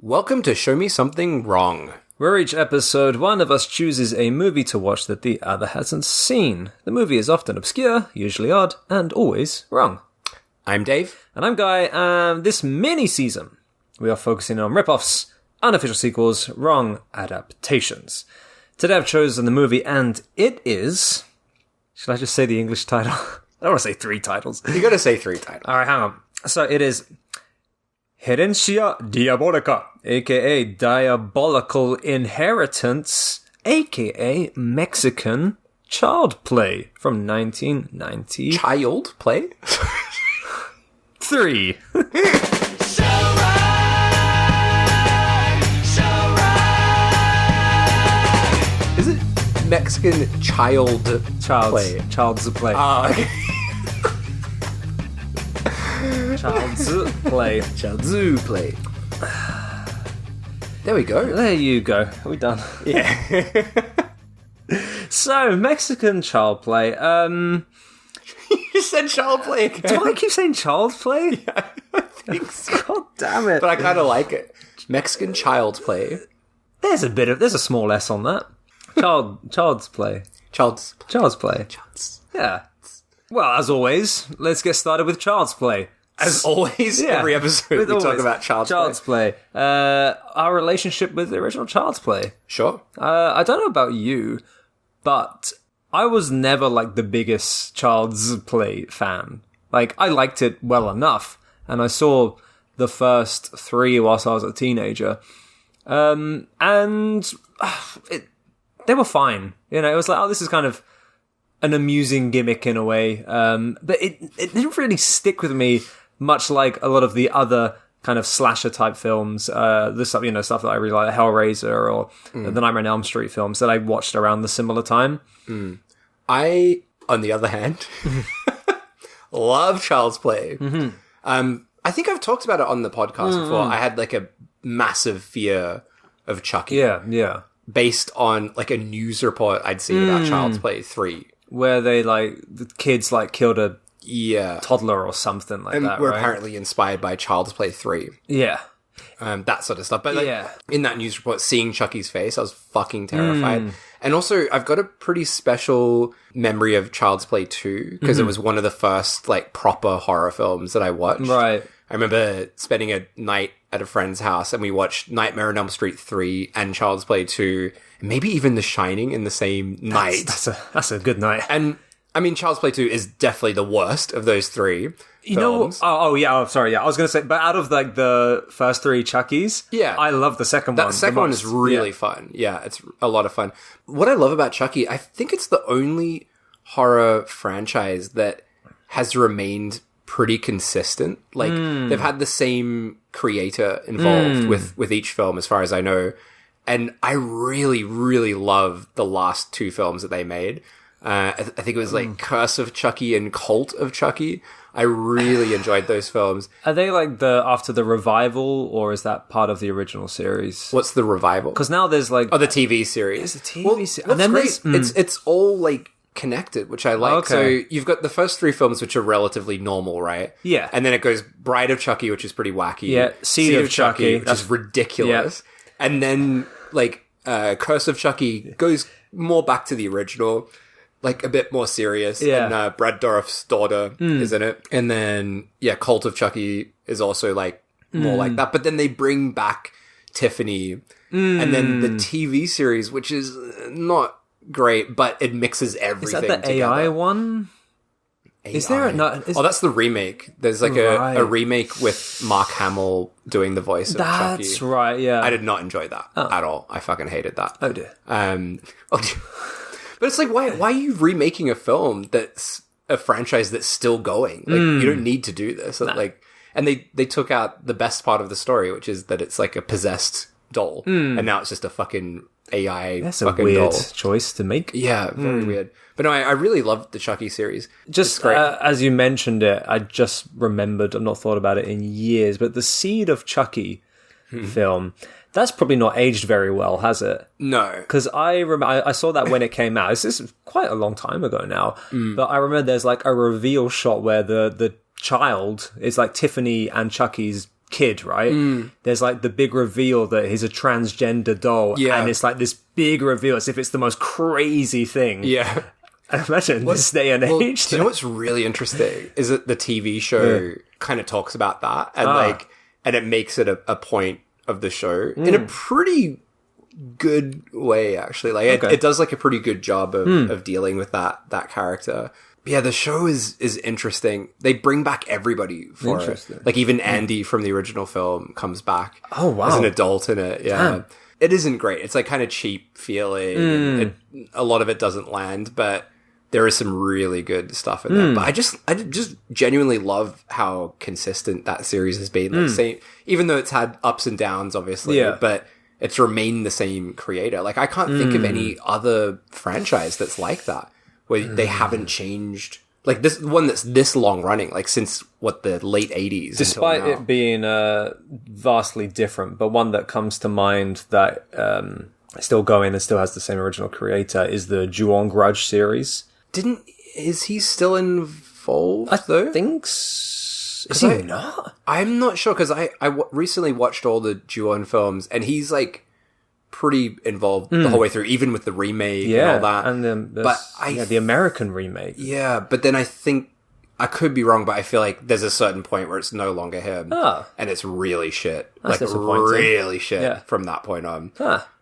Welcome to Show Me Something Wrong, where each episode one of us chooses a movie to watch that the other hasn't seen. The movie is often obscure, usually odd, and always wrong. I'm Dave. And I'm Guy, and this mini-season, we are focusing on rip-offs, unofficial sequels, wrong adaptations. Today I've chosen the movie, and it is... Should I just say the English title? I don't want to say 3 titles. You gotta say 3 titles. Alright, hang on. So it is... Herencia Diabolica, aka Diabolical Inheritance, aka Mexican Child Play from 1990. Child Play? 3. Is it Mexican Play? Child's Play. Ah, okay. Child's Play. Child's Play. There we go. There you go. Are we done? Yeah. So, Mexican Child Play. You said Child Play again. Do I keep saying Child Play? Yeah, I think so. God damn it. But I kind of like it. Mexican Child Play. There's a small S on that. Child's Play. Child's Play. Yeah. Well, as always, let's get started with Child's Play. As always, Yeah, every episode we talk about Child's Play. Our relationship with the original Child's Play. Sure. I don't know about you, but I was never like the biggest Child's Play fan. Like, I liked it well enough, and I saw the first 3 whilst I was a teenager, and they were fine. You know, it was like, oh, this is kind of an amusing gimmick in a way, but it didn't really stick with me much like a lot of the other kind of slasher type films, the stuff, stuff that I really like, Hellraiser or the Nightmare on Elm Street films that I watched around the similar time. I, on the other hand, love Child's Play. Mm-hmm. I think I've talked about it on the podcast before. I had like a massive fear of Chucky. Yeah. Based on like a news report I'd seen about Child's Play 3. Where they the kids killed a Yeah. toddler or something like And that, we're right? apparently inspired by Child's Play 3. Yeah. That sort of stuff. But Yeah. in that news report, seeing Chucky's face, I was fucking terrified. And also, I've got a pretty special memory of Child's Play 2, because it was one of the first proper horror films that I watched. Right. I remember spending a night at a friend's house and we watched Nightmare on Elm Street 3 and Child's Play 2, and maybe even The Shining in the same night. That's a good night. And I mean, Child's Play 2 is definitely the worst of those 3 You films. sorry, I was going to say, but out of the first 3 Chuckies, Yeah. I love the second one. That second one is really fun. Yeah, it's a lot of fun. What I love about Chucky, I think it's the only horror franchise that has remained pretty consistent. They've had the same creator involved with each film, as far as I know. And I really, really love the last 2 films that they made. I think it was Curse of Chucky and Cult of Chucky. I really enjoyed those films. Are they after the revival, or is that part of the original series? What's the revival? Because now there's the TV series. There's a TV series. And then great. It's all connected, which I like. Okay. So you've got the first 3 films, which are relatively normal, right? Yeah. And then it goes Bride of Chucky, which is pretty wacky. Yeah. Seed of Chucky, which is ridiculous. Yeah. And then Curse of Chucky goes more back to the original, a bit more serious. Yeah. And Brad Dourif's daughter is in it. And then Cult of Chucky is also more like that. But then they bring back Tiffany, and then the TV series, which is not great, but it mixes everything. Is that the together. AI one? AI. Is there that's the remake. There's a remake with Mark Hamill doing the voice of Chucky. That's right, yeah. I did not enjoy that at all. I fucking hated that. Oh dear. But it's why are you remaking a film that's a franchise that's still going? You don't need to do this. Nah. And they took out the best part of the story, which is that it's a possessed doll, and now it's just a fucking AI. That's a fucking weird doll. choice to make. Yeah, very weird. But no, I really loved the Chucky series. Just great. As you mentioned it, I just remembered, I've not thought about it in years, but the Seed of Chucky film, that's probably not aged very well, has it? No. Because I saw that when it came out. This is quite a long time ago now. But I remember there's a reveal shot where the child is Tiffany and Chucky's kid, right? There's like the big reveal that he's a transgender doll, and it's like this big reveal as if it's the most crazy thing. Yeah. I imagine this day and age. Do you know what's really interesting is that the TV show kind of talks about that, and and it makes it a point of the show in a pretty good way, actually. Like it does like a pretty good job of dealing with that character. But yeah, the show is interesting. They bring back everybody for it. Like even Andy from the original film comes back. Oh wow, as an adult in it. Yeah. Damn. It isn't great. It's like kind of cheap feeling. A lot of it doesn't land, but there is some really good stuff in there. But I just genuinely love how consistent that series has been. Like even though it's had ups and downs, obviously, but it's remained the same creator. Like I can't think of any other franchise that's like that, where they haven't changed. Like this one that's this long running, like since the late 80s. Despite it being vastly different, but one that comes to mind that is still going and still has the same original creator is the Ju-on Grudge series. Is he still involved, though? I think so. Is he not? I'm not sure, because I recently watched all the Ju-on films, and he's like pretty involved the whole way through, even with the remake and all that. And the American remake. Yeah, but then I think, I could be wrong, but I feel like there's a certain point where it's no longer him. And it's really shit. That's like really shit from that point on.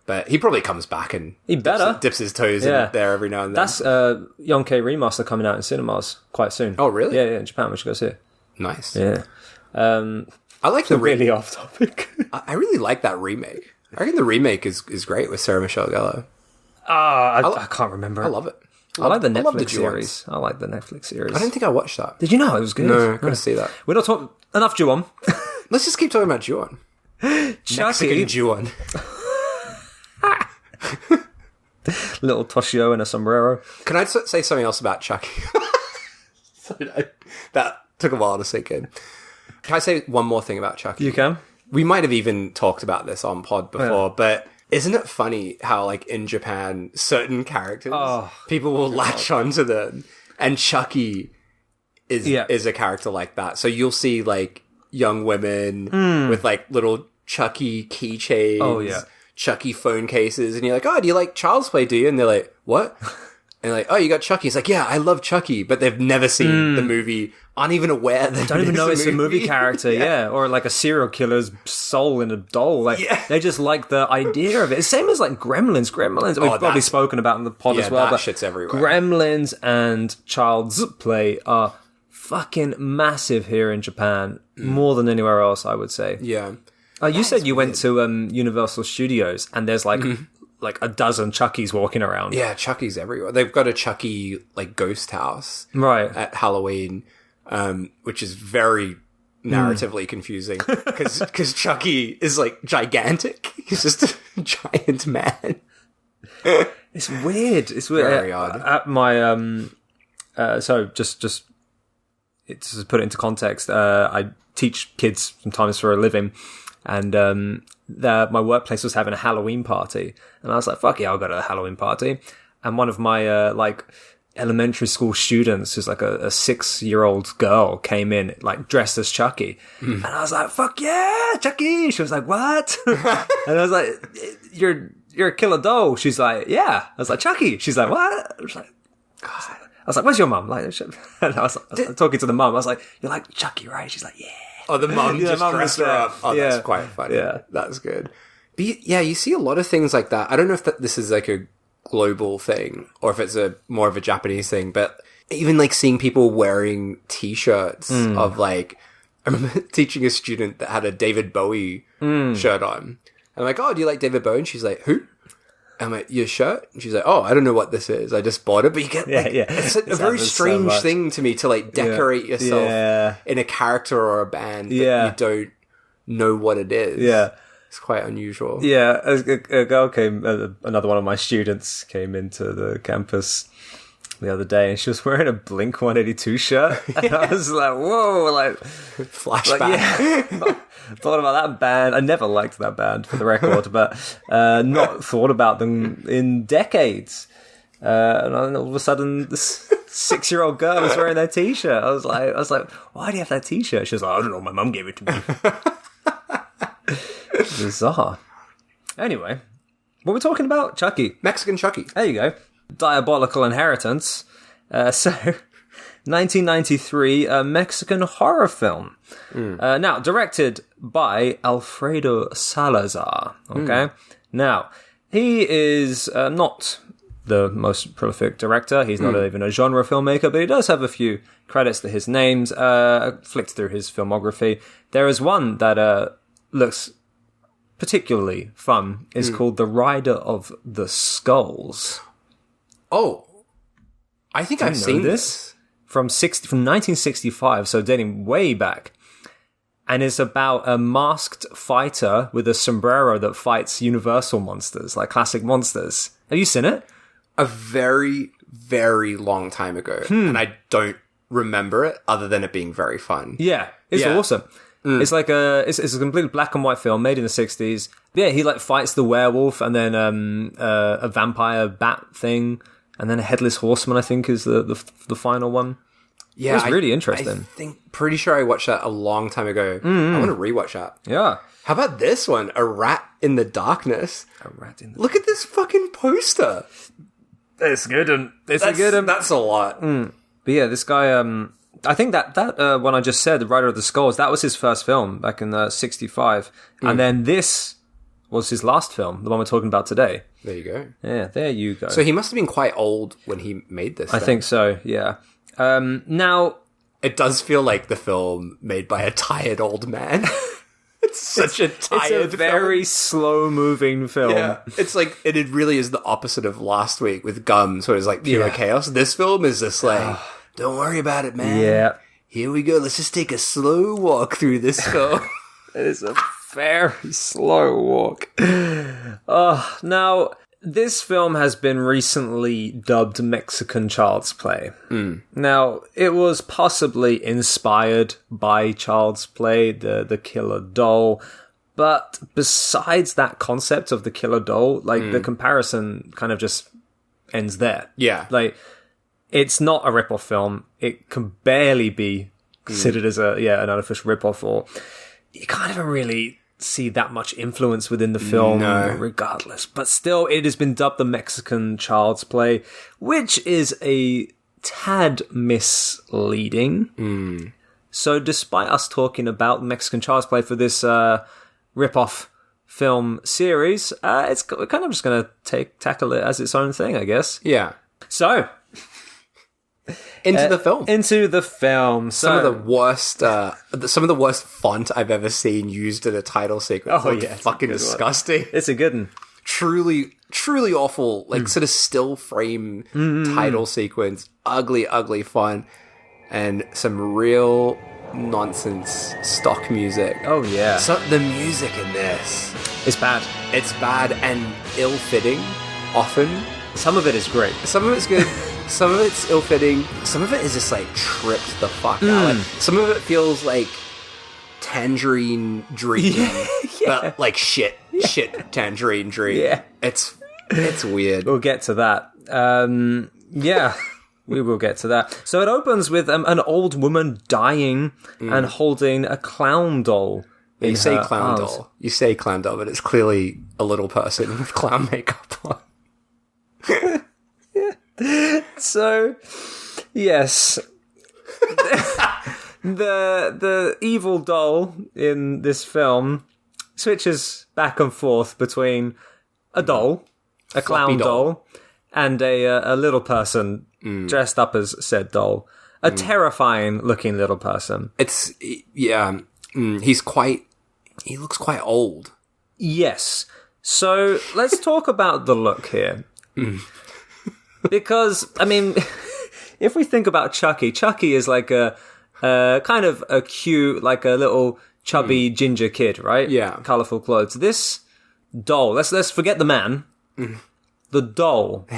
But he probably comes back and dips his toes in there every now and then. That's Yonkei remaster coming out in cinemas quite soon. Oh, really? Yeah, in Japan. We should go see it. Nice. Yeah. I like the really off topic. I really like that remake. I reckon the remake is great with Sarah Michelle Gellar. I can't remember. I love it. I like the Netflix series. I like the Netflix series. I don't think I watched that. Did you know it was good? No, I couldn't see that. We're not talking enough Ju-on. Let's just keep talking about Ju-on. Mexican Ju-on. Little Toshio in a sombrero. Can I say something else about Chucky? Sorry, that took a while to sink in. Can I say one more thing about Chucky? You can. We might have even talked about this on pod before, but isn't it funny how, like, in Japan, certain characters, people will latch onto them, and Chucky is a character like that. So you'll see, like, young women with, like, little Chucky keychains, Chucky phone cases, and you're like, oh, do you like Child's Play, do you? And they're like, what? And they're like, oh, you got Chucky. It's like, yeah, I love Chucky, but they've never seen the movie, aren't even aware that don't even know it's a movie character, or like a serial killer's soul in a doll. Like they just like the idea of it. It's same as like Gremlins. We've probably spoken about in the pod as well. That shit's everywhere. Gremlins and Child's Play are fucking massive here in Japan, more than anywhere else, I would say. Yeah. You said you went to Universal Studios, and there's like a dozen Chuckies walking around. Yeah, Chucky's everywhere. They've got a Chucky like ghost house at Halloween, which is very narratively confusing because Chucky is like gigantic. He's just a giant man. It's weird. It's weird. Very odd. At my so just to put it into context, I teach kids sometimes for a living. And my workplace was having a Halloween party, and I was like, "Fuck yeah, I'll go to a Halloween party." And one of my like elementary school students, who's like a 6-year-old girl, came in like dressed as Chucky, and I was like, "Fuck yeah, Chucky!" She was like, "What?" And I was like, "You're a killer doll." She's like, "Yeah." I was like, "Chucky." She's like, "What?" I was like, "God." I was like, "Where's your mum?" Like, and I was talking to the mum. I was like, "You're like Chucky, right?" She's like, "Yeah." Oh, the mum just dressed her up. Oh, that's quite funny. Yeah. That's good. But you see a lot of things like that. I don't know if this is like a global thing or if it's more of a Japanese thing, but even like seeing people wearing t-shirts of like, I remember teaching a student that had a David Bowie shirt on. I'm like, oh, do you like David Bowie? And she's like, who? I'm like, your shirt? And she's like, oh, I don't know what this is. I just bought it. But you get it's a very strange thing to me to like decorate yourself in a character or a band that you don't know what it is. Yeah. It's quite unusual. Yeah. A girl another one of my students came into the campus the other day and she was wearing a Blink-182 shirt. And I was like, whoa, like flashback. Like, thought about that band. I never liked that band, for the record, but not thought about them in decades. And then all of a sudden, this 6-year-old girl was wearing their t-shirt. I was like, why do you have that t-shirt? She was like, I don't know, my mum gave it to me. Bizarre. Anyway, what are we talking about? Chucky. Mexican Chucky. There you go. Diabolical Inheritance. 1993 Mexican horror film. Now, directed by Alfredo Salazar. Okay? Now, he is not the most prolific director. He's not even a genre filmmaker, but he does have a few credits to his names. Flicked through his filmography. There is one that looks particularly fun. It's called The Rider of the Skulls. Oh, I think I've seen this. From 1965, so dating way back. And it's about a masked fighter with a sombrero that fights universal monsters, like classic monsters. Have you seen it? A very, very long time ago. And I don't remember it other than it being very fun. Yeah, it's awesome. It's like it's a completely black and white film made in the 60s. Yeah, he like fights the werewolf and then a vampire bat thing. And then a headless horseman, I think, is the final one. Yeah, it was really interesting. Pretty sure I watched that a long time ago. I want to rewatch that. Yeah. How about this one? A Rat in the Darkness. A Rat in the Look at this fucking poster. It's good. That's a lot. But yeah, this guy, I think that one I just said, The Rider of the Skulls, that was his first film back in 65. And then this was his last film, the one we're talking about today. There you go. Yeah, there you go. So he must have been quite old when he made this. I think so, yeah. Now, it does feel like the film made by a tired old man. It's such a tired It's a very slow-moving film. Yeah, it's like, it really is the opposite of last week with Gums, where it's like pure chaos. This film is just like, don't worry about it, man. Yeah. Here we go. Let's just take a slow walk through this film. It is a very slow walk. Now, this film has been recently dubbed Mexican Child's Play. Now, it was possibly inspired by Child's Play, the killer doll. But besides that concept of the killer doll, like, the comparison kind of just ends there. Yeah. Like, it's not a rip-off film. It can barely be considered as an unofficial rip-off, or you can't even really see that much influence within the film regardless. But still, it has been dubbed the Mexican Child's Play, which is a tad misleading. So despite us talking about Mexican Child's Play for this rip-off film series, we're kind of just going to tackle it as its own thing, I guess. Yeah. So, into the film. Into the film. So, some of the worst font I've ever seen used in a title sequence. Fucking disgusting. It's a good one. Truly, truly awful. Like, sort of still frame title sequence. Ugly, ugly font. And some real nonsense stock music. Oh, yeah. So the music in this, it's bad. It's bad and ill-fitting, often. Some of it is great. Some of it's good. Some of it's ill-fitting. Some of it is just, like, tripped the fuck out. Like, some of it feels like Tangerine Dream. But, like, shit Tangerine Dream. Yeah. It's weird. We'll get to that. Yeah, we will get to that. So it opens with an old woman dying and holding a clown doll. You say clown doll. You say clown doll, but it's clearly a little person with clown makeup on. So, yes, the evil doll in this film switches back and forth between a doll, a clown doll, and a little person dressed up as said doll. A terrifying looking little person. He looks quite old. Yes. So let's talk about the look here. Because, I mean, if we think about Chucky is like a kind of a cute, like a little chubby ginger kid, right? Yeah. Colourful clothes. This doll, let's forget the man. The doll.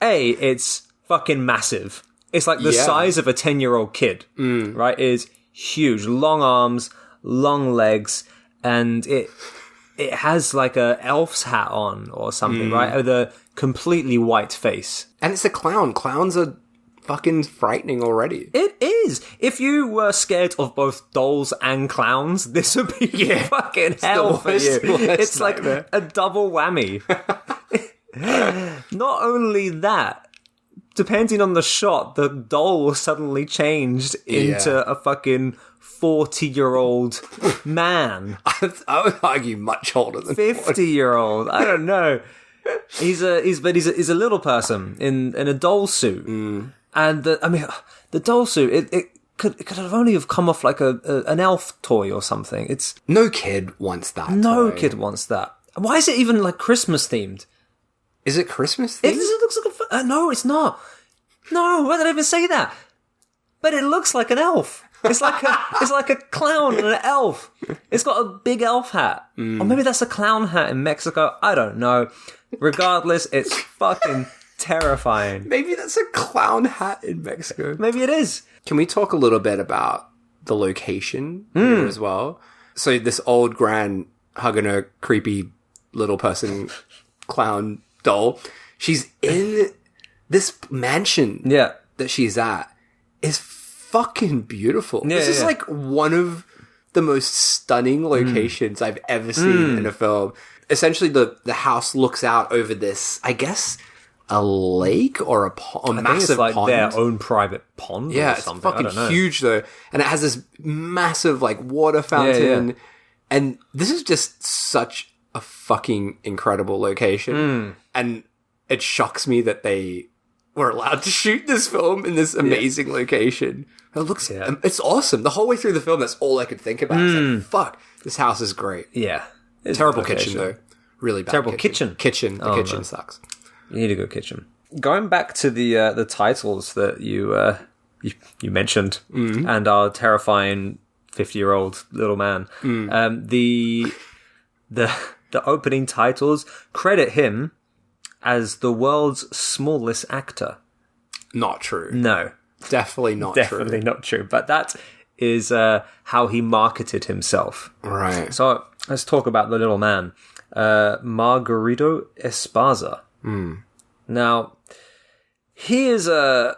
It's fucking massive. It's like the size of a 10-year-old kid, right? It is huge. Long arms, long legs, and it has like a elf's hat on or something, right? With a completely white face. And it's a clown. Clowns are fucking frightening already. It is. If you were scared of both dolls and clowns, this would be fucking hell for you. It's like a double whammy. Not only that, depending on the shot, the doll suddenly changed into a fucking 40-year-old man. I would argue much older than 50-year-old. I don't know. He's a little person in a doll suit, and the doll suit it could have only have come off like an elf toy or something. It's no kid wants that. No kid wants that. Why is it even like Christmas themed? Is it Christmas themed? It looks like no, it's not. No, why did I even say that? But it looks like an elf. It's like a clown and an elf. It's got a big elf hat. Or maybe that's a clown hat in Mexico. I don't know. Regardless, it's fucking terrifying. Maybe that's a clown hat in Mexico. Maybe it is. Can we talk a little bit about the location here as well? So this old gran hugging a creepy little person clown doll. She's in this mansion that she's at is fucking beautiful. This is like one of the most stunning locations I've ever seen in a film. Essentially, the house looks out over this, I guess, a lake or a pond, a massive like pond. Their own private pond or something. It's fucking huge, though. And it has this massive, like, water fountain. Yeah. And this is just such a fucking incredible location. And it shocks me that they were allowed to shoot this film in this amazing location. It looks, it's awesome. The whole way through the film, that's all I could think about. It's like, fuck, this house is great. Yeah. Terrible kitchen, though. Really bad Terrible kitchen. The kitchen sucks. You need a good kitchen. Going back to the titles that you mentioned and our terrifying 50-year-old little man, the opening titles credit him as the world's smallest actor. Not true. No. Definitely not true. Definitely not true. But that is how he marketed himself. Right. So let's talk about the little man. Margarito Esparza. Now, he is a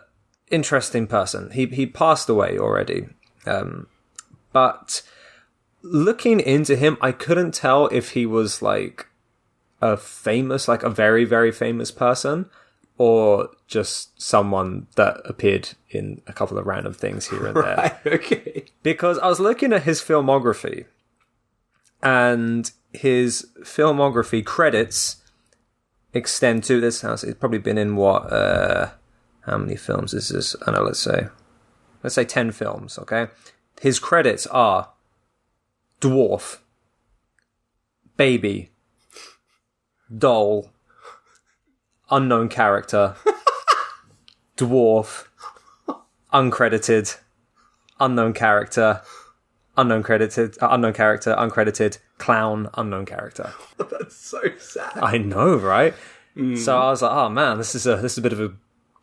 interesting person. He passed away already. But looking into him, I couldn't tell if he was like a very, very famous person, or just someone that appeared in a couple of random things here and there. Right, okay. Because I was looking at his filmography, and his filmography credits extend to this house. It's probably been in how many films is this? I know, let's say 10 films, okay? His credits are Dwarf, Baby, Doll, Unknown Character, Dwarf, Uncredited, Unknown Character, Unknown Credited, Unknown Character, Uncredited, Clown, Unknown Character. That's so sad. I know, right? So I was like, oh man, this is a bit of a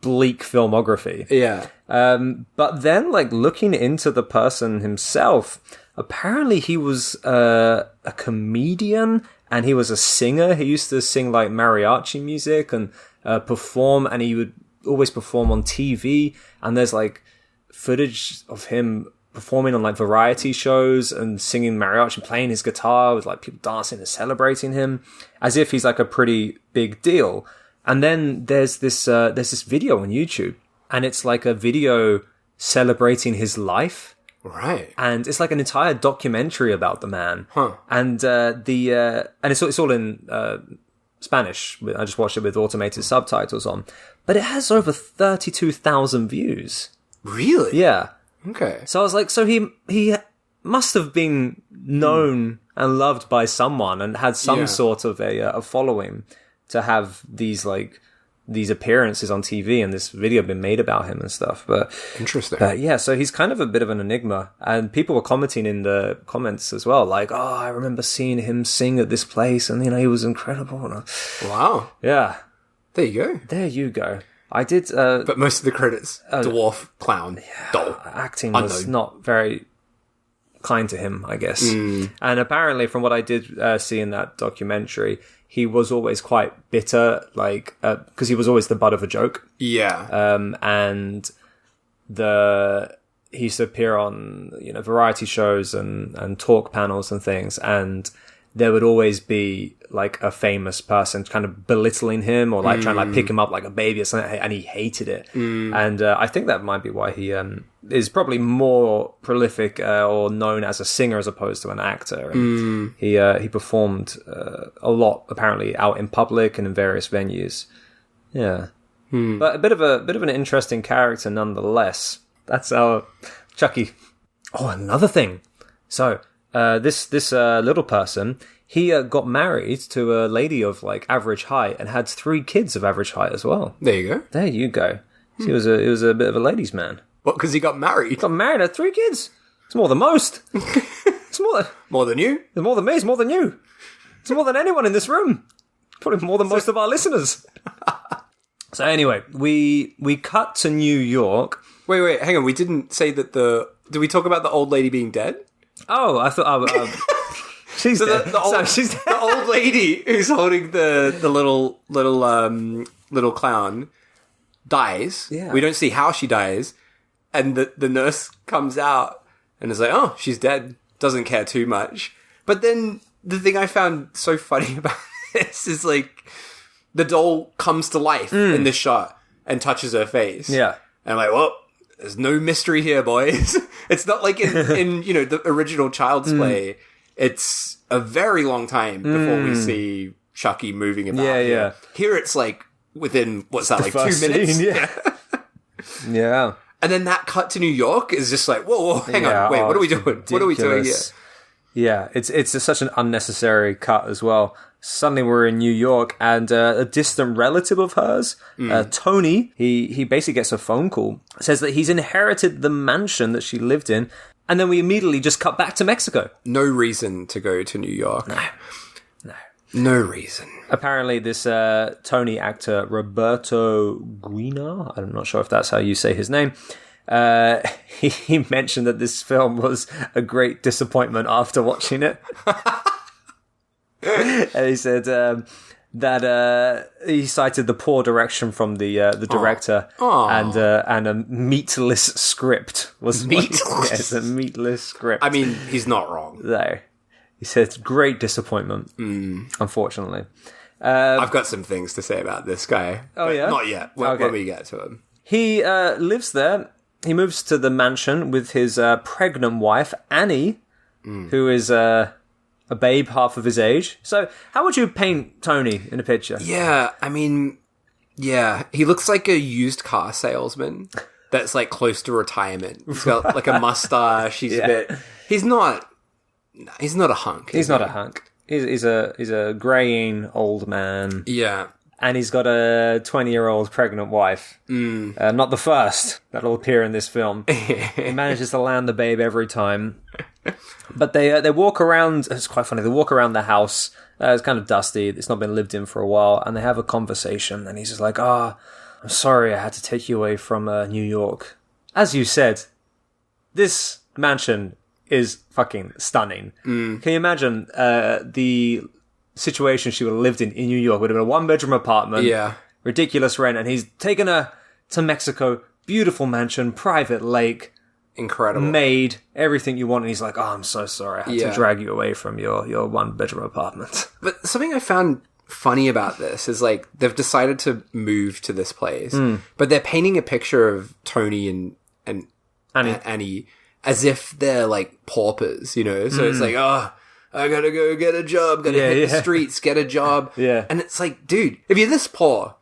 bleak filmography. Yeah. But then, like, looking into the person himself, apparently he was a comedian and he was a singer. He used to sing like mariachi music and perform, and he would always perform on TV. And there's like footage of him performing on like variety shows and singing mariachi, playing his guitar with like people dancing and celebrating him as if he's like a pretty big deal. And then there's this video on YouTube, and it's like a video celebrating his life. Right. And it's like an entire documentary about the man. Huh. And and it's all in Spanish. I just watched it with automated subtitles on. But it has over 32,000 views. Really? Yeah. Okay. So I was like, so he must have been known and loved by someone and had some sort of a following to have these appearances on TV and this video been made about him and stuff. But interesting. Yeah, so he's kind of a bit of an enigma, and people were commenting in the comments as well, like, "Oh, I remember seeing him sing at this place, and he was incredible." Wow. Yeah. There you go. There you go. I did. But most of the credits: dwarf, clown, doll. Acting was not very kind to him, I guess. And apparently, from what I did see in that documentary, he was always quite bitter, like, because he was always the butt of a joke. Yeah. And he used to appear on, variety shows and talk panels and things, and there would always be like a famous person kind of belittling him or like trying to like pick him up like a baby or something, and he hated it. And I think that might be why he is probably more prolific or known as a singer as opposed to an actor. And he performed a lot apparently out in public and in various venues. Yeah, but a bit of an interesting character nonetheless. That's our Chucky. Oh, another thing. So. This little person, he got married to a lady of like average height and had 3 kids of average height as well. There you go. There you go. So he was a bit of a ladies' man. What? Because he got married? Got married, had 3 kids. It's more than most. It's more than you. It's more than me. It's more than you. It's more than anyone in this room. Probably more than most of our listeners. So anyway, we cut to New York. Wait, hang on. We didn't say that did we talk about the old lady being dead? Oh, I thought she's so dead. She's dead. The old lady who's holding the little clown dies. Yeah. We don't see how she dies, and the nurse comes out and is like, "Oh, she's dead." Doesn't care too much. But then the thing I found so funny about this is like the doll comes to life in this shot and touches her face. Yeah, and I'm like, well. There's no mystery here, boys. It's not like in the original Child's Play. It's a very long time before we see Chucky moving about. Yeah. Here it's like within, what's that, like 2 minutes? Scene, yeah. Yeah. And then that cut to New York is just like, whoa, hang on, wait, what are we doing? Ridiculous. What are we doing here? Yeah, it's such an unnecessary cut as well. Suddenly we're in New York, and a distant relative of hers, Tony, he basically gets a phone call, says that he's inherited the mansion that she lived in, and then we immediately just cut back to Mexico. No reason to go to New York. No reason. Apparently this Tony actor, Roberto Guina, I'm not sure if that's how you say his name, he mentioned that this film was a great disappointment after watching it. And he said that he cited the poor direction from the director and a meatless script was meatless. Yes, a meatless script. I mean, he's not wrong. There, he said great disappointment. Unfortunately, I've got some things to say about this guy. Oh yeah, not yet. When we get to him, he lives there. He moves to the mansion with his pregnant wife Annie, who is a babe half of his age. So, how would you paint Tony in a picture? Yeah, I mean, he looks like a used car salesman that's like close to retirement. He's got like a mustache. He's a bit. He's not a hunk. He's not a hunk. He's a graying old man. Yeah. And he's got a 20-year-old pregnant wife. Not the first that'll appear in this film. He manages to land the babe every time. But they walk around. It's quite funny. They walk around the house. It's kind of dusty. It's not been lived in for a while. And they have a conversation. And he's just like, I'm sorry I had to take you away from New York. As you said, this mansion is fucking stunning. Can you imagine the situation she would have lived in New York? Would have been a 1-bedroom apartment. Yeah. Ridiculous rent. And he's taken her to Mexico. Beautiful mansion. Private lake. Incredible. Made everything you want, and he's like, I'm so sorry I had to drag you away from your 1-bedroom apartment. But something I found funny about this is like they've decided to move to this place, but they're painting a picture of Tony and Annie as if they're like paupers, So it's like, I gotta go get a job, gotta hit the streets, get a job. Yeah. And it's like, dude, if you're this poor,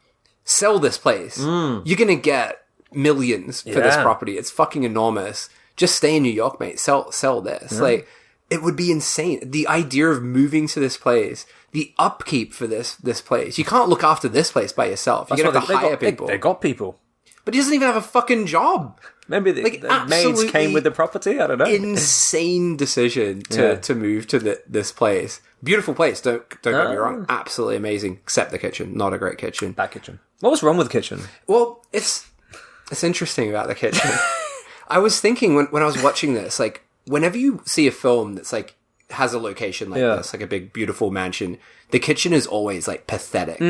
sell this place. You're gonna get millions for this property. It's fucking enormous. Just stay in New York, mate. Sell this. Yeah. Like, it would be insane. The idea of moving to this place, the upkeep for this place. You can't look after this place by yourself. You're gonna have to hire people. They got people. But he doesn't even have a fucking job. Maybe the maids came with the property. I don't know. Insane decision to move to this place. Beautiful place. Don't get me wrong. Absolutely amazing. Except the kitchen. Not a great kitchen. Bad kitchen. What was wrong with the kitchen? Well, it's interesting about the kitchen. I was thinking when I was watching this, like, whenever you see a film that's like has a location like this, like a big beautiful mansion, the kitchen is always like pathetic.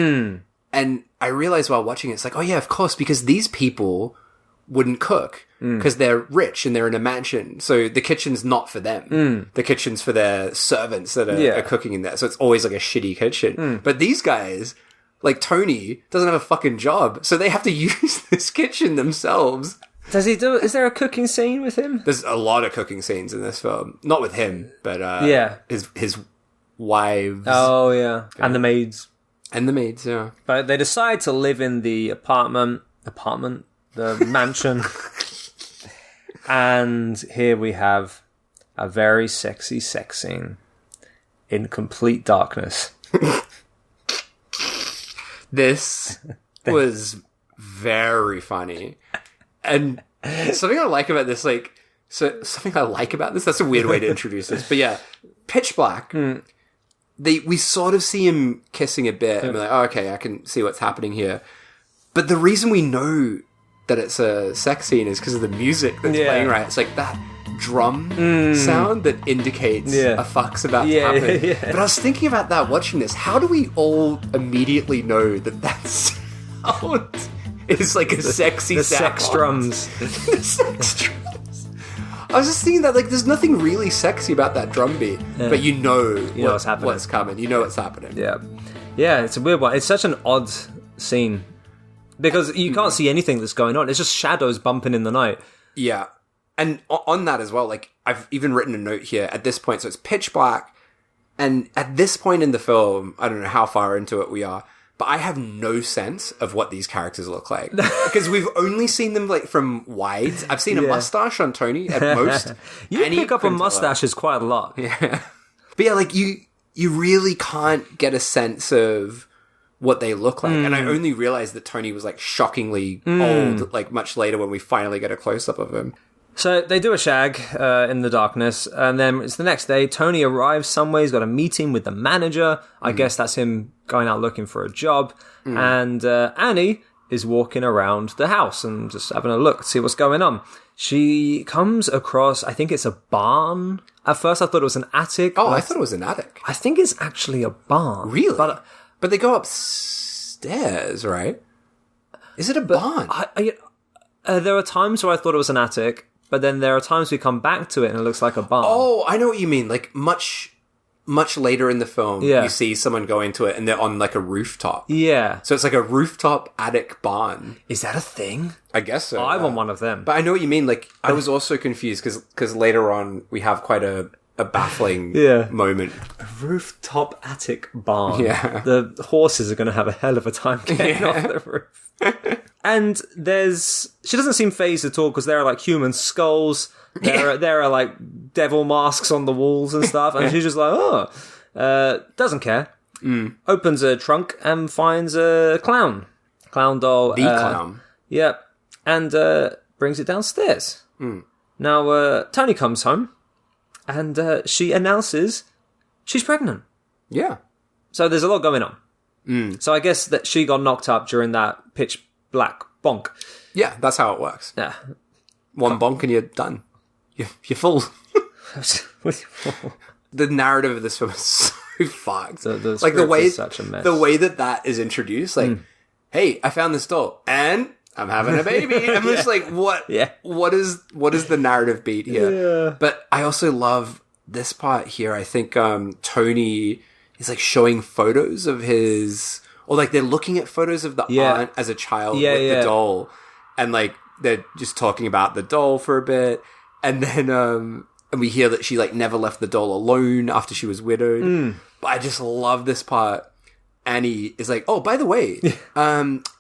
And I realized while watching it, it's like, oh yeah, of course, because these people wouldn't cook because they're rich and they're in a mansion. So the kitchen's not for them. The kitchen's for their servants that are cooking in there. So it's always like a shitty kitchen. But these guys, like Tony, doesn't have a fucking job. So they have to use this kitchen themselves. Does he do? Is there a cooking scene with him? There's a lot of cooking scenes in this film. Not with him, but his wives. Oh, yeah. And the maids. And the maids, yeah. But they decide to live in the the mansion. And here we have a very sexy sex scene in complete darkness. This was very funny. And something I like about this, that's a weird way to introduce this, but yeah, pitch black. We sort of see him kissing a bit, and we're like, oh, okay, I can see what's happening here. But the reason we know that it's a sex scene is because of the music that's playing, right? It's like that drum sound that indicates a fuck's about to happen. But I was thinking about that watching this. How do we all immediately know that sound is like a sexy sound? Sex drums. The sex drums. I was just thinking that, like, there's nothing really sexy about that drum beat, but you know what's happening. What's coming. You know what's happening. Yeah, it's a weird one. It's such an odd scene because you can't see anything that's going on. It's just shadows bumping in the night. Yeah. And on that as well, like, I've even written a note here at this point. So it's pitch black. And at this point in the film, I don't know how far into it we are, but I have no sense of what these characters look like. Because we've only seen them, like, from wides. I've seen a mustache on Tony at most. You pick up on mustaches quite a lot. Yeah. But yeah, like, you really can't get a sense of what they look like. And I only realized that Tony was, like, shockingly old, like, much later when we finally get a close-up of him. So they do a shag in the darkness, and then it's the next day. Tony arrives somewhere. He's got a meeting with the manager. I guess that's him going out looking for a job. And Annie is walking around the house and just having a look, see what's going on. She comes across, I think it's a barn. At first I thought it was an attic. Oh, I thought it was an attic. I think it's actually a barn. Really? But they go upstairs, right? Is it a barn? There are times where I thought it was an attic, but then there are times we come back to it and it looks like a barn. Oh, I know what you mean. Like, much later in the film, you see someone go into it and they're on, like, a rooftop. Yeah. So it's like a rooftop attic barn. Is that a thing? I guess so. I want one of them. But I know what you mean. Like, I was also confused because later on we have quite a baffling moment. A rooftop attic barn. Yeah. The horses are going to have a hell of a time getting off the roof. And she doesn't seem phased at all because there are, like, human skulls. There are like devil masks on the walls and stuff. And she's just like, doesn't care. Opens a trunk and finds a clown doll. The clown. Yep. And brings it downstairs. Now, Tony comes home and she announces she's pregnant. Yeah. So there's a lot going on. So I guess that she got knocked up during that pitch black bonk. Yeah, that's how it works. Yeah. One bonk and you're done. You're full. The narrative of this film is so fucked. Like the way, such a mess. The way that is introduced, like, hey, I found this doll and I'm having a baby. I'm just like, what? Yeah. What is the narrative beat here? Yeah. But I also love this part here. I think Tony is, like, showing photos of his, or, like, they're looking at photos of the aunt as a child with the doll, and, like, they're just talking about the doll for a bit. And then, and we hear that she, like, never left the doll alone after she was widowed. But I just love this part. Annie is like, oh, by the way,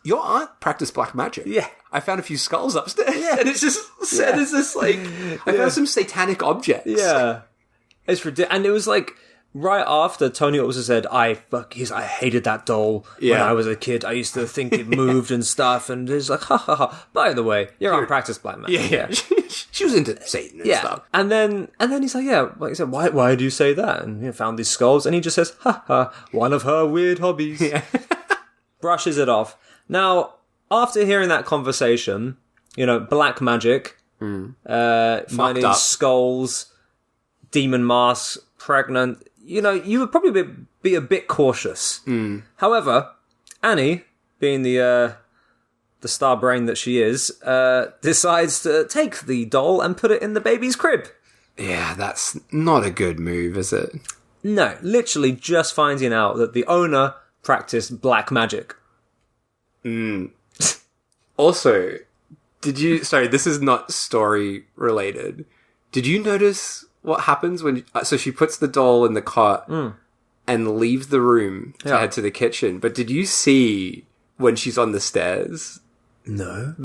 your aunt practiced black magic. Yeah. I found a few skulls upstairs. Yeah. And it's just said as this, like, I found some satanic objects. Yeah. It's ridiculous. And it was, like, right after Tony also said, I hated that doll when I was a kid. I used to think it moved and stuff. And it's like, ha ha ha. By the way, your aunt practiced black magic. Yeah. She was into Satan and stuff. And then he's like, like I said, why do you say that? And found these skulls. And he just says, ha ha, one of her weird hobbies. Yeah. Brushes it off. Now, after hearing that conversation, black magic, finding skulls, demon mask, pregnant, you would probably be a bit cautious. However, Annie, being the star brain that she is, decides to take the doll and put it in the baby's crib. Yeah, that's not a good move, is it? No, literally just finding out that the owner practiced black magic. Also, sorry, this is not story related. Did you notice what happens when, so she puts the doll in the cot and leaves the room to head to the kitchen, but did you see when she's on the stairs? No.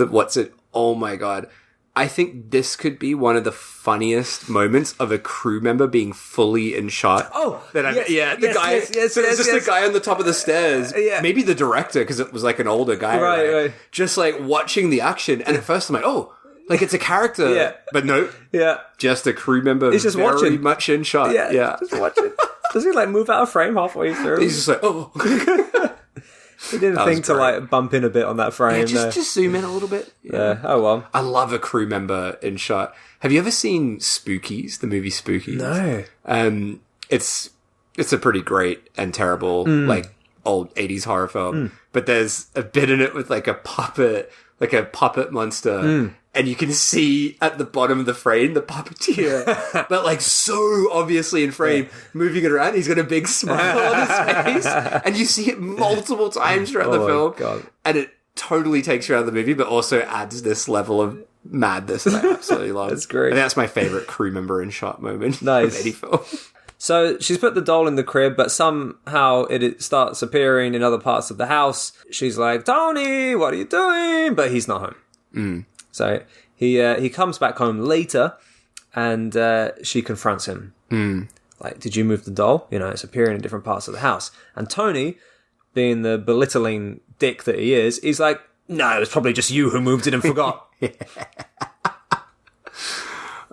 Oh my god. I think this could be one of the funniest moments of a crew member being fully in shot. Oh, the guy. It's just the guy on the top of the stairs. Maybe the director, because it was like an older guy, right? Just like watching the action, and at first I'm like, oh, like it's a character, but no, just a crew member. He's just very watching, much in shot. Just watching. Does he like move out of frame halfway through? He's just like, oh. He didn't think to like bump in a bit on that frame. Yeah, just zoom in a little bit. Yeah. Oh well. I love a crew member in shot. Have you ever seen Spookies, the movie Spookies? No. It's a pretty great and terrible like old 80s horror film. But there's a bit in it with like a puppet monster. And you can see at the bottom of the frame the puppeteer, but like so obviously in frame, moving it around. He's got a big smile on his face, and you see it multiple times throughout the film. God. And it totally takes you out of the movie, but also adds this level of madness that I absolutely love. That's great. And that's my favorite crew member in shot moment nice. of any film. So she's put the doll in the crib, but somehow it starts appearing in other parts of the house. She's like, Tony, what are you doing? But he's not home. So he comes back home later, and she confronts him. Like, did you move the doll? It's appearing in different parts of the house. And Tony, being the belittling dick that he is, he's like, no, it's probably just you who moved it and forgot.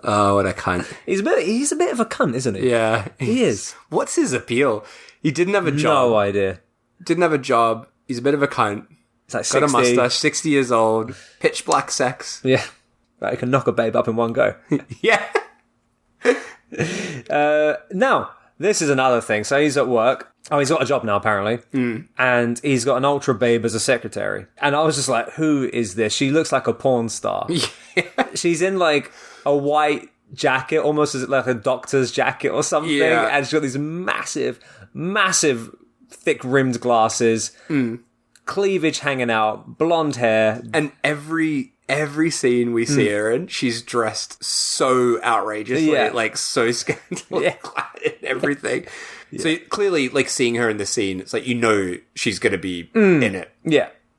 Oh, what a cunt. He's a bit of a cunt, isn't he? Yeah. He is. What's his appeal? He didn't have a job. No idea. Didn't have a job. He's a bit of a cunt. It's like 60. Got a mustache, 60 years old, pitch black sex. Yeah. Right, he can knock a babe up in one go. Yeah. Now, this is another thing. So he's at work. Oh, he's got a job now, apparently. And he's got an ultra babe as a secretary. And I was just like, who is this? She looks like a porn star. Yeah. She's in like a white jacket, almost as like a doctor's jacket or something. Yeah. And she's got these massive, thick-rimmed glasses. Cleavage hanging out, blonde hair. And every scene we see her in, she's dressed so outrageously, like so scandalous and everything. So clearly, like seeing her in the scene, it's like she's going to be in it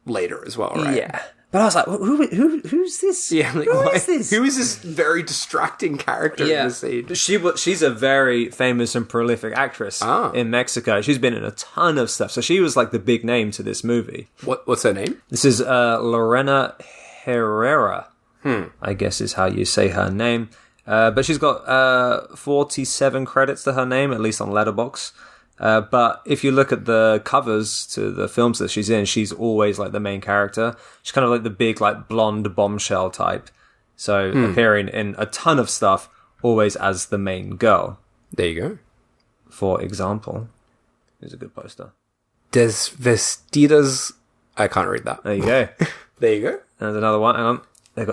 later as well, right? Yeah. But I was like, who's this? Yeah, like, who is this? Who is this very distracting character in the scene? She's a very famous and prolific actress in Mexico. She's been in a ton of stuff. So she was like the big name to this movie. What's her name? This is Lorena Herrera, I guess is how you say her name. But she's got 47 credits to her name, at least on Letterboxd. But if you look at the covers to the films that she's in, she's always like the main character. She's kind of like the big, like blonde bombshell type. So appearing in a ton of stuff, always as the main girl. There you go. For example, here's a good poster. Des Vestidas. I can't read that. There you go. There you go. There's another one. Hang on.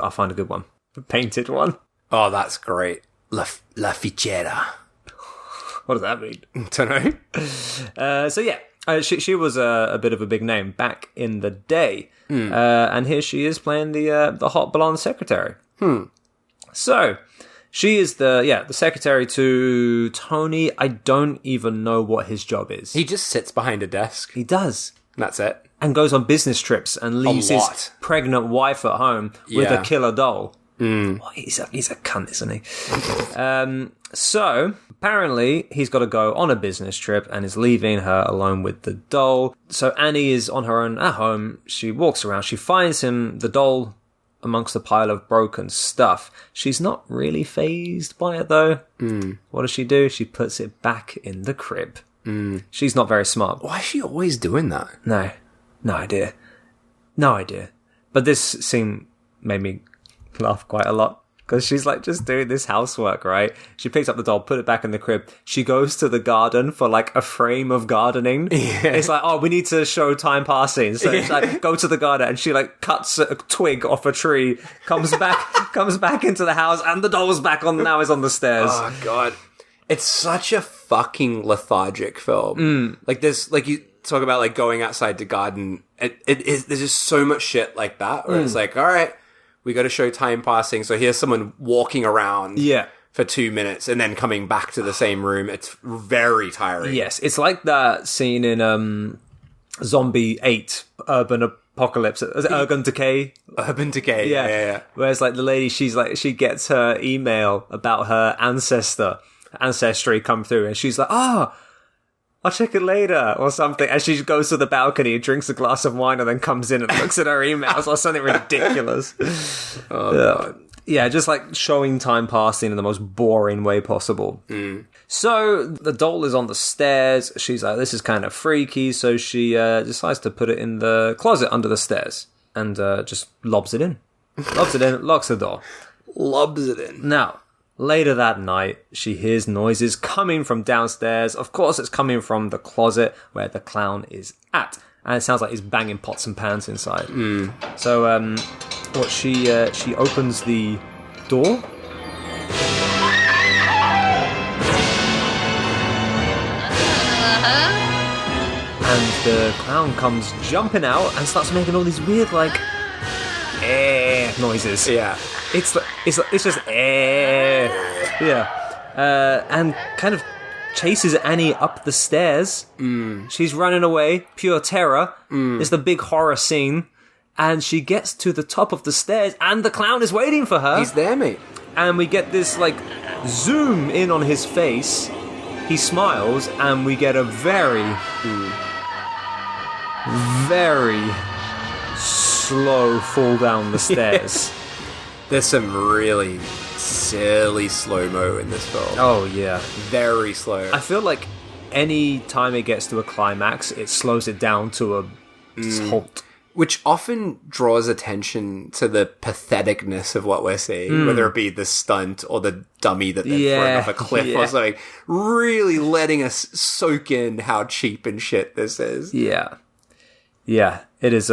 I'll find a good one. A painted one. Oh, that's great. La Fichera. What does that mean? Don't know. So yeah, she was a bit of a big name back in the day, and here she is playing the hot blonde secretary. So she is the secretary to Tony. I don't even know what his job is. He just sits behind a desk. He does. That's it. And goes on business trips and leaves his pregnant wife at home with a killer doll. Oh, he's a cunt, isn't he? So apparently he's got to go on a business trip and is leaving her alone with the doll. So Annie is on her own at home. She walks around. She finds the doll amongst a pile of broken stuff. She's not really fazed by it though. What does she do? She puts it back in the crib. She's not very smart. Why is she always doing that? No idea. But this scene made me laugh quite a lot. because she's like just doing this housework, right? She picks up the doll, put it back in the crib. She goes to the garden for like a frame of gardening. Yeah. It's like, oh, we need to show time passing. So she's like, go to the garden, and she like cuts a twig off a tree, comes back into the house, and the doll's back on. Now is on the stairs. Oh god, it's such a fucking lethargic film. Like there's like you talk about like going outside to garden. It is there's just so much shit like that where it's like, all right, we got to show time passing. So here's someone walking around for 2 minutes and then coming back to the same room. It's very tiring. Yes, it's like that scene in Zombie 8, Urban Apocalypse. Is it Urban Decay? Urban Decay, yeah. Whereas like the lady, she's like, she gets her email about her ancestry come through, and she's like, I'll check it later, or something. And she goes to the balcony, drinks a glass of wine, and then comes in and looks at her emails or something ridiculous. God. Yeah, just like showing time passing in the most boring way possible. So the doll is on the stairs. She's like, this is kind of freaky. So she decides to put it in the closet under the stairs and just lobs it in. Lobs it in, locks the door. Lobs it in. Now, later that night, she hears noises coming from downstairs. Of course, it's coming from the closet where the clown is at. And it sounds like he's banging pots and pans inside. So, she opens the door. And the clown comes jumping out and starts making all these weird, like, noises. Yeah. It's just and kind of chases Annie up the stairs. She's running away, pure terror. It's the big horror scene, and she gets to the top of the stairs, and the clown is waiting for her. He's there, mate. And we get this like zoom in on his face. He smiles, and we get a very slow fall down the stairs. There's some really silly slow-mo in this film. Oh, yeah. Very slow. I feel like any time it gets to a climax, it slows it down to a halt. Which often draws attention to the patheticness of what we're seeing, whether it be the stunt or the dummy that they're throwing off a cliff or something. Really letting us soak in how cheap and shit this is. Yeah. Yeah, it is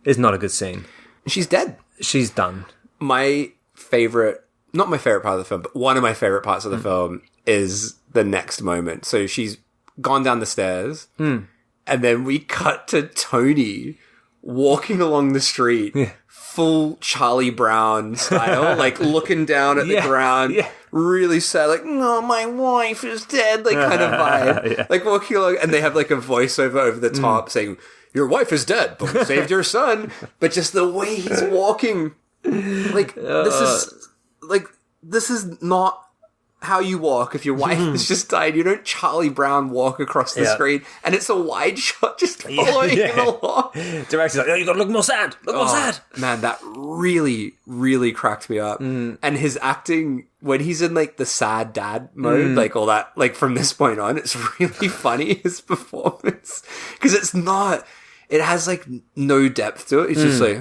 it's not a good scene. She's dead. She's done. My favorite, not my favorite part of the film, but one of my favorite parts of the film is the next moment. So she's gone down the stairs, and then we cut to Tony walking along the street, full Charlie Brown style, like looking down at the ground, really sad, like, no, my wife is dead, like kind of vibe. Like walking along, and they have like a voiceover over the top saying, your wife is dead, but we saved your son. But just the way he's walking, like, this is not how you walk if your wife has just died. You don't Charlie Brown walk across the screen, and it's a wide shot just following him along. Director's like, oh, you gotta look more sad. Look more sad. Man, that really, really cracked me up. And his acting, when he's in like the sad dad mode, like all that, like from this point on, it's really funny, his performance. Because it's not, it has like no depth to it. It's just like,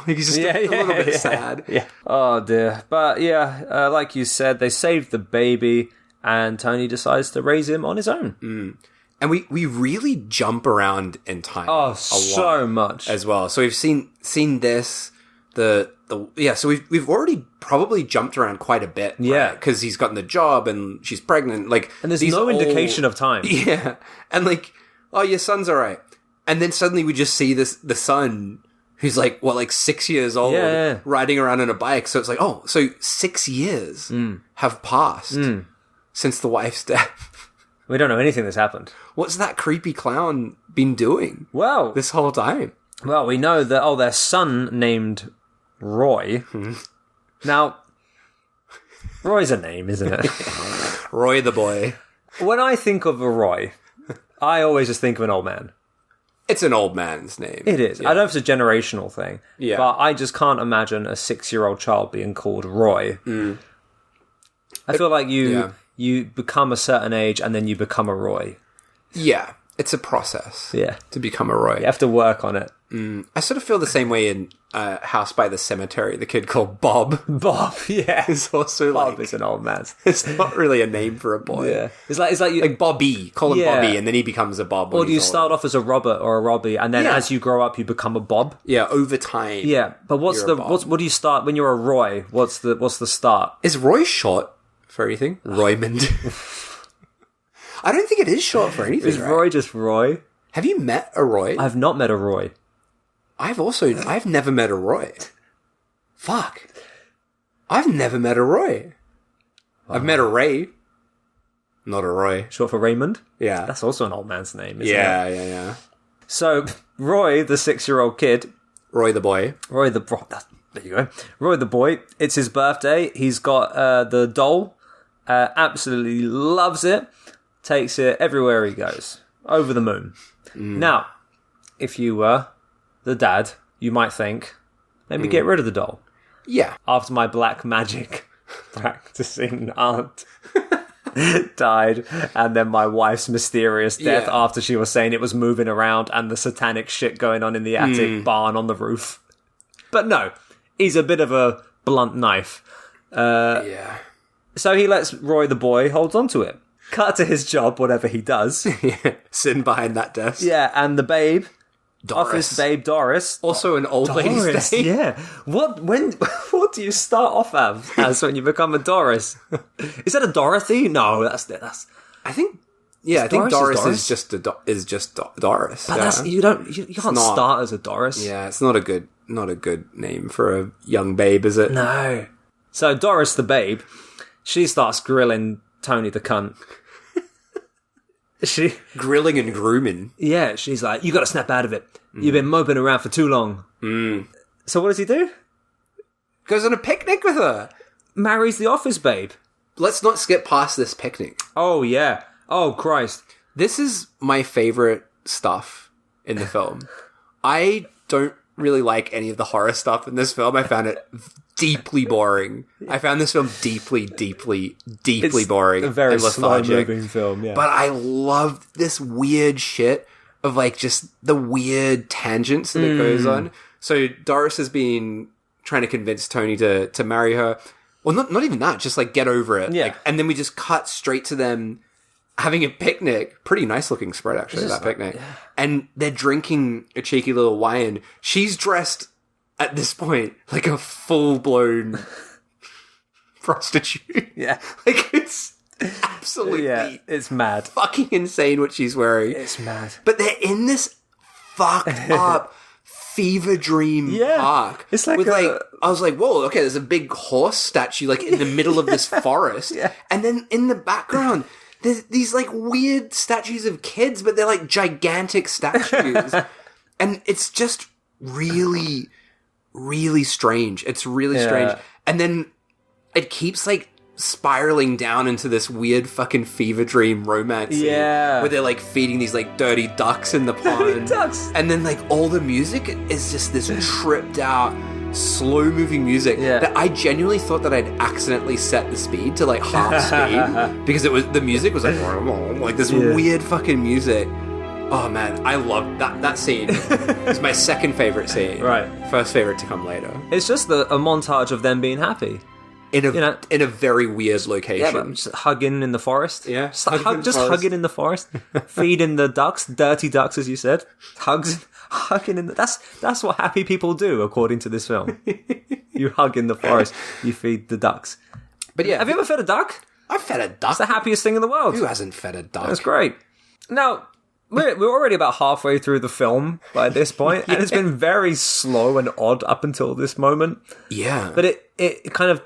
he's just a little bit sad. Yeah. Oh dear. But yeah, like you said, they saved the baby, and Tony decides to raise him on his own. And we really jump around in time. Oh, so much as well. So we've seen this, so we've already probably jumped around quite a bit. Yeah, because he's gotten the job and she's pregnant. Like, and there's no indication of time. Yeah, and like, oh, your son's all right. And then suddenly we just see the son, who's like, 6 years old, riding around on a bike. So it's like, oh, so 6 years have passed since the wife's death. We don't know anything that's happened. What's that creepy clown been doing? Well, this whole time. Well, we know that, their son named Roy. Now, Roy's a name, isn't it? Roy the boy. When I think of a Roy, I always just think of an old man. It's an old man's name. It is. Yeah. I don't know if it's a generational thing. Yeah. But I just can't imagine a 6-year-old child being called Roy. I feel like you become a certain age and then you become a Roy. Yeah. It's a process. Yeah. To become a Roy. You have to work on it. I sort of feel the same way in House by the Cemetery. The kid called Bob. Bob, yeah. Is also Bob is an old man. It's not really a name for a boy. Yeah. It's like you... Like Bobby. Call him Yeah. Bobby, and then he becomes a Bob. Or do you start off as a Robert or a Robbie, and then as you grow up, you become a Bob? Yeah, over time. Yeah, but what do you start when you're a Roy? What's the start? Is Roy short for anything? Roymond. I don't think it is short for anything. Is Roy just Roy? Have you met a Roy? I've not met a Roy. I've never met a Roy. Fuck. I've never met a Roy. I've met a Ray. Not a Roy. Short for Raymond? Yeah. That's also an old man's name, isn't it? Yeah. So, Roy, the 6-year-old kid... Roy the boy. There you go. Roy the boy. It's his birthday. He's got the doll. Absolutely loves it. Takes it everywhere he goes. Over the moon. Now, if you were the dad, you might think, maybe get rid of the doll. Yeah. After my black magic practicing aunt died, and then my wife's mysterious death after she was saying it was moving around, and the satanic shit going on in the attic barn on the roof. But no, he's a bit of a blunt knife. Yeah. So he lets Roy the boy hold on to it. Cut to his job, whatever he does. Sitting behind that desk. Yeah, and the babe... Doris. Office babe Doris. Also an old lady's name. Yeah. What do you start off as when you become a Doris? Is that a Dorothy? No, that's I think Doris is just Doris. But that's you can't start as a Doris. Yeah, it's not a good name for a young babe, is it? No. So Doris the babe, she starts grilling Tony the cunt. She grilling and grooming. Yeah, she's like, you got to snap out of it. You've been moping around for too long. So what does he do? Goes on a picnic with her. Marries the office babe. Let's not skip past this picnic. Oh, yeah. Oh, Christ. This is my favorite stuff in the film. I don't really like any of the horror stuff in this film. I found it deeply boring. I found this film deeply boring. A very and lethargic. slow-moving film, yeah. But I loved this weird shit of like just the weird tangents that it goes on. So Doris has been trying to convince Tony to marry her. Well, not even that, just like get over it. Yeah. Like, and then we just cut straight to them having a picnic. Pretty nice looking spread, actually, that picnic. Yeah. And they're drinking a cheeky little wine. She's dressed at this point like a full-blown prostitute. Yeah. Like, it's absolutely it's mad. Fucking insane what she's wearing. It's mad. But they're in this fucked up fever dream park. It's like I was like, whoa, okay, there's a big horse statue like in the middle of this forest. Yeah. And then in the background, there's these like weird statues of kids, but they're like gigantic statues. And it's just really, really strange. It's really strange. And then it keeps like spiraling down into this weird fucking fever dream romance scene where they're like feeding these like dirty ducks in the pond. Ducks. And then like all the music is just this tripped out slow moving music that I genuinely thought that I'd accidentally set the speed to like half speed because the music was like this weird fucking music. Oh man, I love that scene. It's my second favorite scene. Right. First favorite to come later. It's just a montage of them being happy. In a very weird location. Yeah, but just hugging in the forest. Yeah. Just hugging in the forest. Feeding the ducks, dirty ducks, as you said. Hugging in the... That's what happy people do, according to this film. You hug in the forest. You feed the ducks. But yeah. Have you ever fed a duck? I've fed a duck. It's the happiest thing in the world. Who hasn't fed a duck? That's great. Now... We're already about halfway through the film by this point, and it's been very slow and odd up until this moment. Yeah. But it kind of...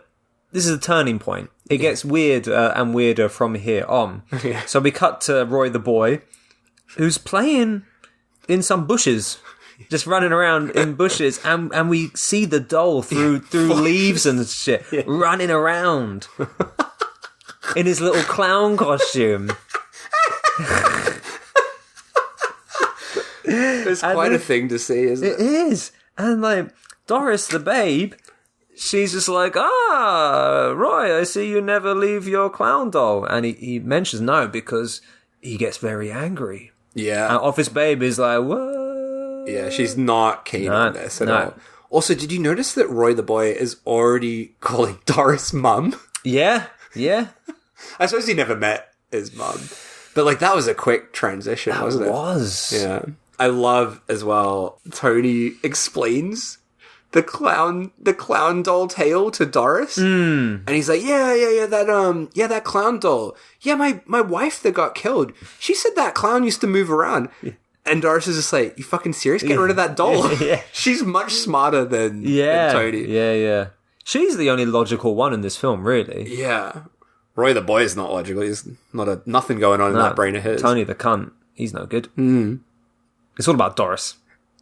This is a turning point. It gets weird and weirder from here on. Yeah. So we cut to Roy the boy, who's playing in some bushes, just running around in bushes, and we see the doll through leaves and shit, running around in his little clown costume. It's quite a thing to see, isn't it? It is. And like Doris the babe, she's just like, Roy, I see you never leave your clown doll. And he mentions no because he gets very angry. Yeah. And Office Babe is like, what? Yeah, she's not keen on this at all. Also, did you notice that Roy the boy is already calling Doris mum? Yeah. I suppose he never met his mum. But, like, that was a quick transition, wasn't it? It was. Yeah. I love, as well, Tony explains the clown doll tale to Doris. And he's like, that clown doll. Yeah, my wife that got killed, she said that clown used to move around. And Doris is just like, you fucking serious? Get rid of that doll. She's much smarter than Tony. Yeah. She's the only logical one in this film, really. Yeah. Roy the boy is not logical. He's nothing going on in that brain of his. Tony the cunt, he's no good. It's all about Doris.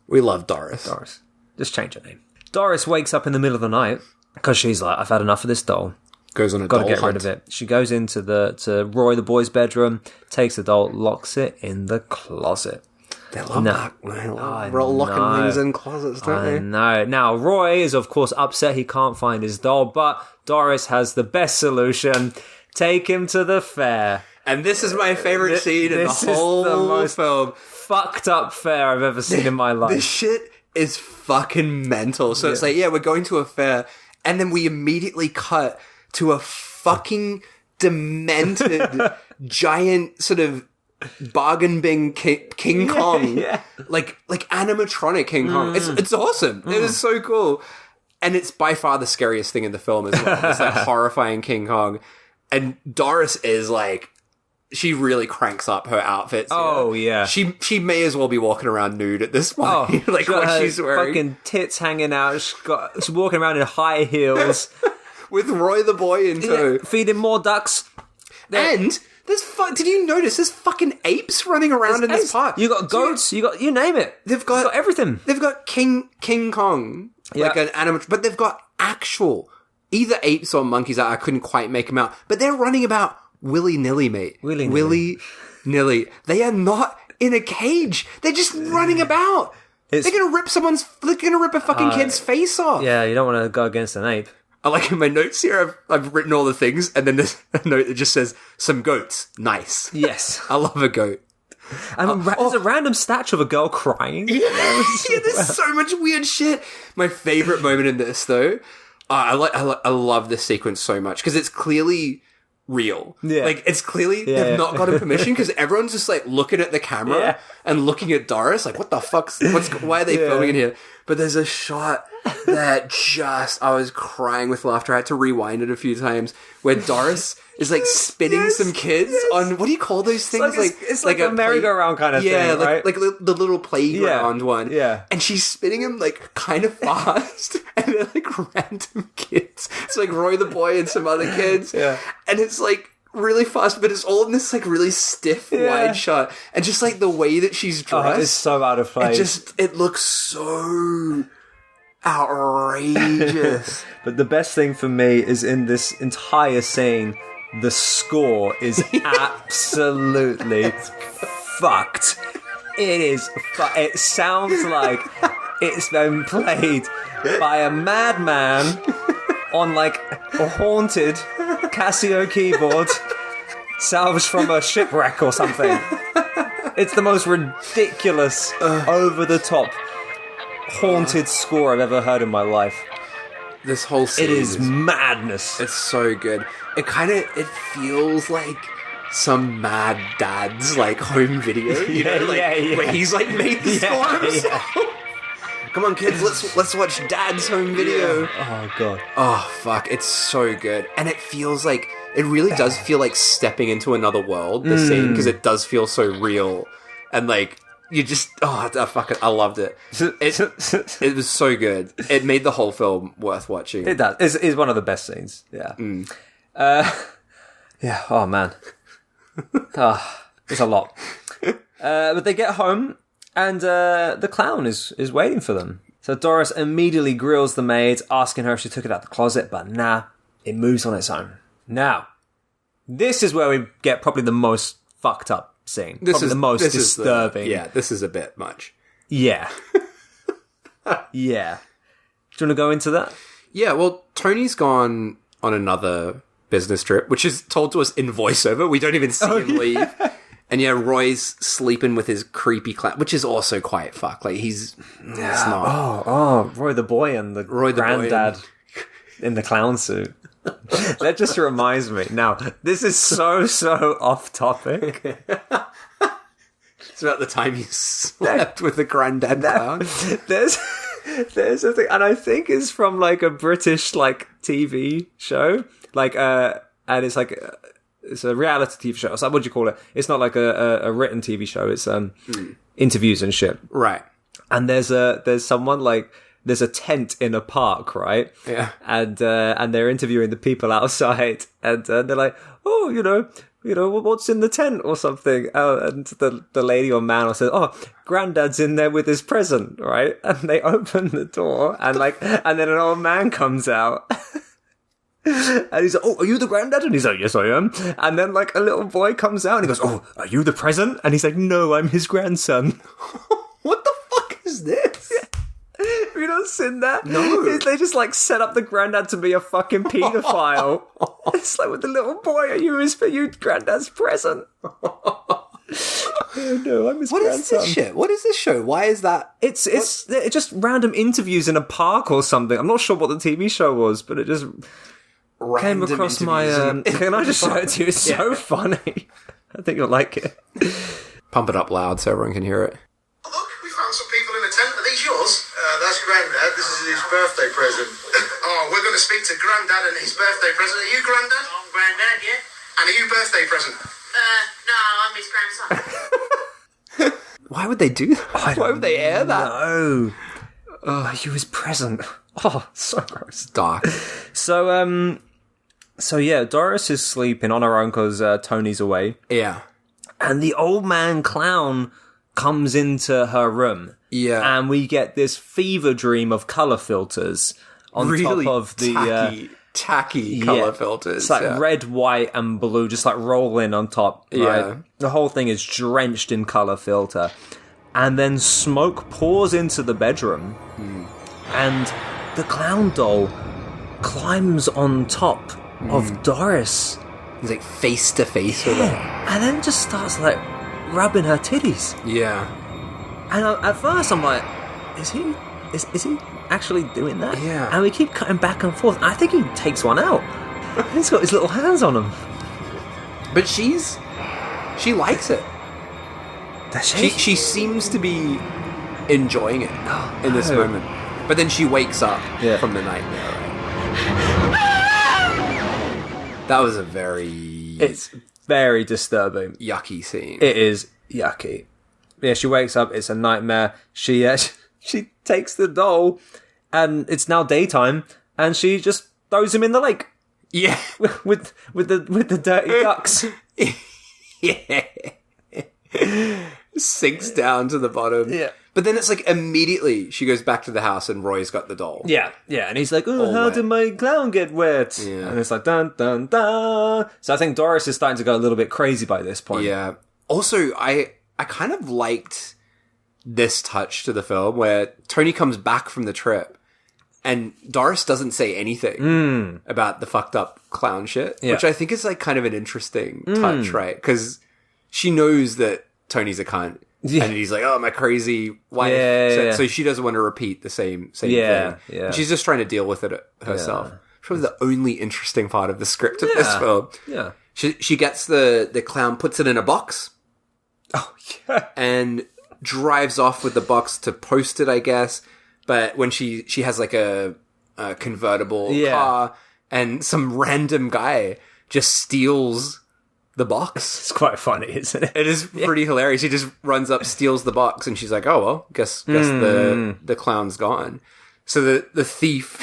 We love Doris. Just change her name. Doris wakes up in the middle of the night because she's like, I've had enough of this doll. Goes on a doll Got to get hunt. rid of it. She goes into to Roy the boy's bedroom, takes the doll, locks it in the closet. They love that. They love locking things in closets, don't they? No. Now, Roy is, of course, upset he can't find his doll, but Doris has the best solution. Take him to the fair. And this is my favourite scene in the whole film. Fucked up fair I've ever seen in my life. This shit is fucking mental. So it's like, we're going to a fair, and then we immediately cut to a fucking demented, giant sort of bargain bin King Kong, like animatronic King Kong. It's awesome. It is so cool, and it's by far the scariest thing in the film as well. It's like horrifying King Kong, and Doris is like, she really cranks up her outfits. Oh yeah, she may as well be walking around nude at this point. Like what she's wearing, fucking tits hanging out. She's walking around in high heels with Roy the boy in tow, feeding more ducks. And did you notice there's fucking apes running around in this park? You got goats, you name it. They've got everything. They've got King Kong, like an animal, but they've got actual either apes or monkeys. I couldn't quite make them out, but they're running about willy-nilly, mate. Willy-nilly. They are not in a cage. They're just running about. They're gonna rip a fucking kid's face off. Yeah, you don't want to go against an ape. I like in my notes here, I've written all the things, and then there's a note that just says, some goats. Nice. Yes. I love a goat. There's a random statue of a girl crying. Yeah, there's so much weird shit. My favourite moment in this, though, I love this sequence so much, because it's clearly real. Yeah. Like, it's clearly they've not gotten permission, because everyone's just, like, looking at the camera and looking at Doris, like, what the fuck's, why are they filming in here? But there's a shot that I was crying with laughter. I had to rewind it a few times, where Doris is like spinning some kids on, what do you call those things? It's like a merry-go-round kind of thing, right? like the little playground one. Yeah. And she's spinning them like kind of fast, and they're like random kids. It's like Roy the boy and some other kids. Yeah. And it's like really fast, but it's all in this like really stiff wide shot, and just like the way that she's dressed is so out of place. It looks so outrageous. But the best thing for me is in this entire scene, the score is absolutely fucked. It is. It sounds like it's been played by a madman on like a haunted Casio keyboard salvaged from a shipwreck or something. It's the most ridiculous, over-the-top, haunted score I've ever heard in my life. This whole scene it is madness. It's so good. It feels like some mad dad's like home video, where he's like made the score himself. Come on, kids, let's watch Dad's home video. Yeah. Oh god. Oh fuck, it's so good, and it feels like it really does feel like stepping into another world. The scene, because it does feel so real, and like you just I loved it. It was so good. It made the whole film worth watching. It does. It's one of the best scenes. Yeah. Yeah. Oh man. It's a lot. But they get home. And the clown is waiting for them. So Doris immediately grills the maid, asking her if she took it out the closet, but nah, it moves on its own. Now, this is where we get probably the most fucked up scene. Probably the most disturbing. This is a bit much. Yeah. Yeah. Do you want to go into that? Yeah, well, Tony's gone on another business trip, which is told to us in voiceover. We don't even see him leave. And yeah, Roy's sleeping with his creepy clown, which is also quite fucked. Like, it's not. Oh, Roy the boy and the granddad in the clown suit. That just reminds me. Now, this is so off topic. It's about the time you slept with the granddad clown. There's a thing, and I think it's from like a British like TV show, like and it's like it's a reality TV show. So what do you call it? It's not like a written TV show. It's interviews and shit. Right. And there's someone like. There's a tent in a park, right? Yeah. And they're interviewing the people outside, and they're like, "Oh, you know, what's in the tent or something?" And the lady or man says, "Oh, Granddad's in there with his present, right?" And they open the door, and and then an old man comes out. And he's like, "Oh, are you the granddad?" And he's like, "Yes, I am." And then like a little boy comes out, and he goes, "Oh, are you the present?" And he's like, "No, I'm his grandson." What the fuck is this? Have you not seen that? No. They just like set up the granddad to be a fucking paedophile. It's like with the little boy, are you granddad's present? Oh, no, I'm his grandson. What is this shit? What is this show? Why is that? It's just random interviews in a park or something. I'm not sure what the TV show was, but it just came across my... Can I just show it to you? It's so funny. I think you'll like it. Pump it up loud so everyone can hear it. Look, we found some people in the tent. Are these yours? That's Grandad. This is his birthday present. Oh, we're going to speak to Grandad and his birthday present. Are you Grandad? I'm Grandad, yeah. And are you birthday present? No, I'm his grandson. Why would they do that? Why would they air that? No. Oh, he was present. Oh, so gross. Dark. So yeah, Doris is sleeping on her own because Tony's away. Yeah. And the old man clown comes into her room. Yeah. And we get this fever dream of colour filters on really top of the... tacky colour filters. It's like red, white, and blue, just like rolling on top. Right? Yeah. The whole thing is drenched in colour filter. And then smoke pours into the bedroom. And the clown doll climbs on top of Doris. He's like face to face with her. And then just starts like rubbing her titties. Yeah. And at first I'm like, is he actually doing that? Yeah. And we keep cutting back and forth. I think he takes one out. And he's got his little hands on him. But she likes it. Does she? She seems to be enjoying it in this moment. But then she wakes up from the nightmare, right? That was it's very disturbing. yucky scene. It is yucky. Yeah, she wakes up, it's a nightmare. She takes the doll, and it's now daytime, and she just throws him in the lake. Yeah. with the dirty ducks. Yeah. Sinks down to the bottom. Yeah. But then it's like immediately she goes back to the house and Roy's got the doll. Yeah, and he's like, "Oh, how did my clown get wet?" Yeah. And it's like, dun, dun, dun. So I think Doris is starting to go a little bit crazy by this point. Yeah. Also, I kind of liked this touch to the film where Tony comes back from the trip and Doris doesn't say anything about the fucked up clown shit, which I think is like kind of an interesting touch, right? Because she knows that Tony's a cunt. Yeah. And he's like, "Oh, my crazy wife." So she doesn't want to repeat the same thing. Yeah. And she's just trying to deal with it herself. Probably the only interesting part of the script of this film. Yeah. She gets the clown, puts it in a box. Oh, yeah. And drives off with the box to post it, I guess. But when she has like a convertible car, and some random guy just steals the box. It's quite funny, isn't it? It is pretty hilarious. He just runs up, steals the box, and she's like, "Oh well, guess the clown's gone." So the thief,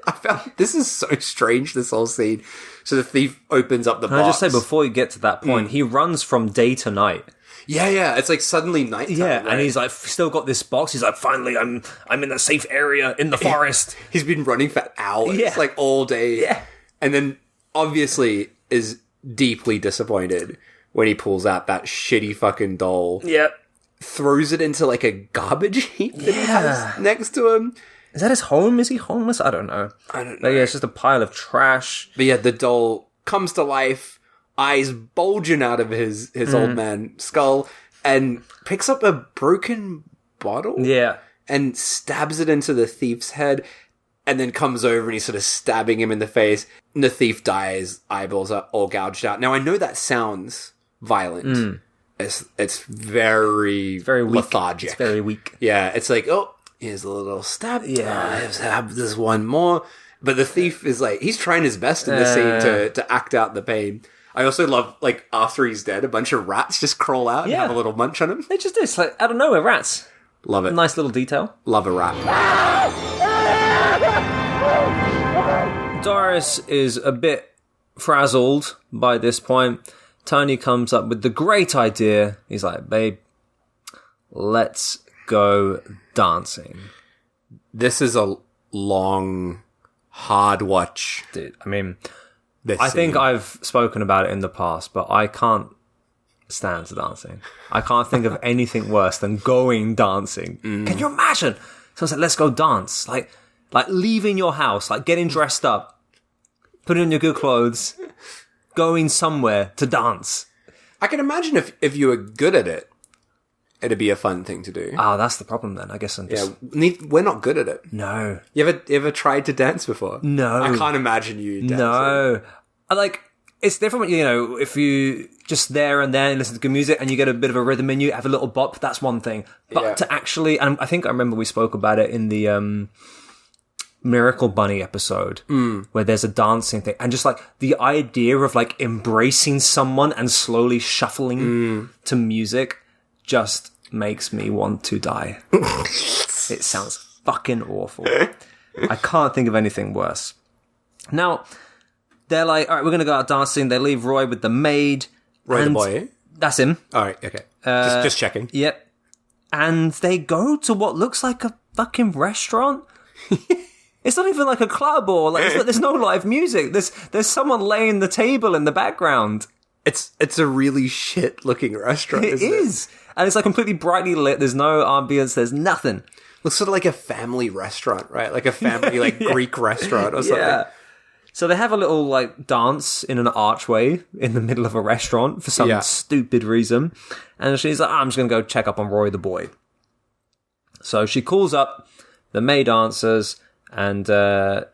I found this is so strange. This whole scene. So the thief opens up the box. Can I just say before you get to that point, he runs from day to night. Yeah. It's like suddenly nighttime. Yeah, right? and he's like, still got this box. He's like, finally, I'm in a safe area in the forest. He's been running for hours, like all day. Yeah, and then obviously is deeply disappointed when he pulls out that shitty fucking doll. Yep. Throws it into like a garbage heap that he has next to him. Is that his home? Is he homeless? I don't know. I don't know. But yeah, it's just a pile of trash. But yeah, the doll comes to life, eyes bulging out of his old man skull, and picks up a broken bottle. Yeah. And stabs it into the thief's head, and then comes over and he's sort of stabbing him in the face. And the thief dies, eyeballs are all gouged out. Now, I know that sounds violent. It's very weak. lethargic. It's very weak. Yeah, it's like, oh, here's a little stab. Yeah, there's one more. But the thief is like, he's trying his best in this scene to act out the pain. I also love, like, after he's dead, a bunch of rats just crawl out and have a little munch on him. They just do. It's like, out of nowhere, rats. Love it. Nice little detail. Love a rat. Doris is a bit frazzled by this point. Tony comes up with the great idea. He's like, babe, let's go dancing. This is a long, hard watch. Dude, I mean, This I think scene. I've spoken about it in the past, but I can't stand dancing. I can't think of anything worse than going dancing. Can you imagine? Someone's like, let's go dance. Like leaving your house, like getting dressed up, putting on your good clothes, going somewhere to dance. I can imagine if you were good at it, it'd be a fun thing to do. Ah, that's the problem then. I guess I'm just... We're not good at it. No. You ever tried to dance before? No. I can't imagine you dancing. No. It's different, if you just there and then listen to good music and you get a bit of a rhythm in you, have a little bop, that's one thing. But to actually, and I think I remember we spoke about it in the Miracle Bunny episode, where there's a dancing thing, and just like the idea of like embracing someone and slowly shuffling to music just makes me want to die. It sounds fucking awful. I can't think of anything worse. Now, they're like, all right, we're going to go out dancing. They leave Roy with the maid. Roy the boy? That's him. All right, okay. Just checking. Yep. And they go to what looks like a fucking restaurant. It's not even like a club or like there's no live music. There's someone laying the table in the background. It's a really shit looking restaurant. It is. And it's like completely brightly lit. There's no ambience. There's nothing. Looks sort of like a family restaurant, right? Like a family like Greek restaurant or something. Yeah. So they have a little like dance in an archway in the middle of a restaurant for some stupid reason. And she's like, I'm just going to go check up on Roy the boy. So she calls up, the maid answers, and the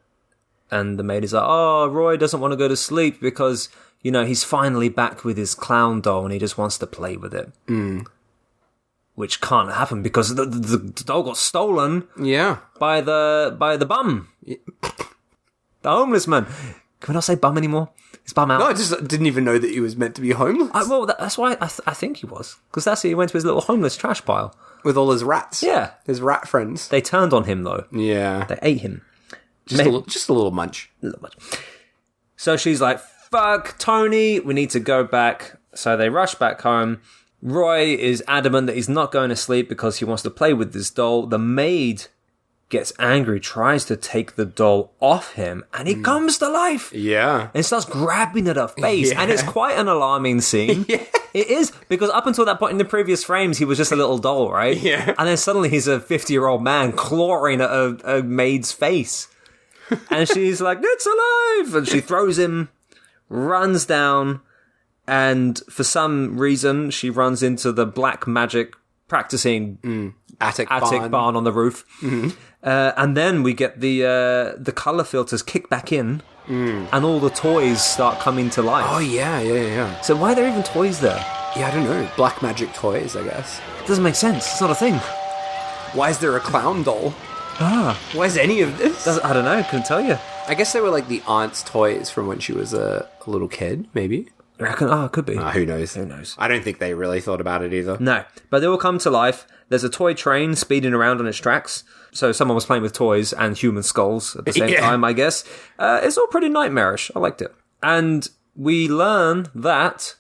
maid is like, oh, Roy doesn't want to go to sleep because, he's finally back with his clown doll and he just wants to play with it. Which can't happen because the doll got stolen by the bum. The homeless man. Can we not say bum anymore? It's bum out. No, I just didn't even know that he was meant to be homeless. That's why I think he was. Because that's how he went to his little homeless trash pile. With all his rats. Yeah. His rat friends. They turned on him, though. Yeah. They ate him. Just a little munch. A little munch. So she's like, fuck, Tony, we need to go back. So they rush back home. Roy is adamant that he's not going to sleep because he wants to play with this doll. The maid gets angry, tries to take the doll off him, and he comes to life. Yeah. And starts grabbing at her face. Yeah. And it's quite an alarming scene. Yeah. It is, because up until that point in the previous frames, he was just a little doll, right? Yeah. And then suddenly he's a 50-year-old man clawing at a maid's face. And she's like, it's alive! And she throws him, runs down, and for some reason, she runs into the black magic practicing Attic barn on the roof. Mm-hmm. And then we get the colour filters kick back in, and all the toys start coming to life. Oh, yeah. So why are there even toys there? Yeah, I don't know. Black magic toys, I guess. It doesn't make sense. It's not a thing. Why is there a clown doll? Why is any of this? I don't know. Couldn't tell you. I guess they were like the aunt's toys from when she was a little kid, maybe. I reckon, it could be. Who knows? Who knows? I don't think they really thought about it either. No, but they all come to life. There's a toy train speeding around on its tracks. So someone was playing with toys and human skulls at the same time, I guess. It's all pretty nightmarish. I liked it. And we learn that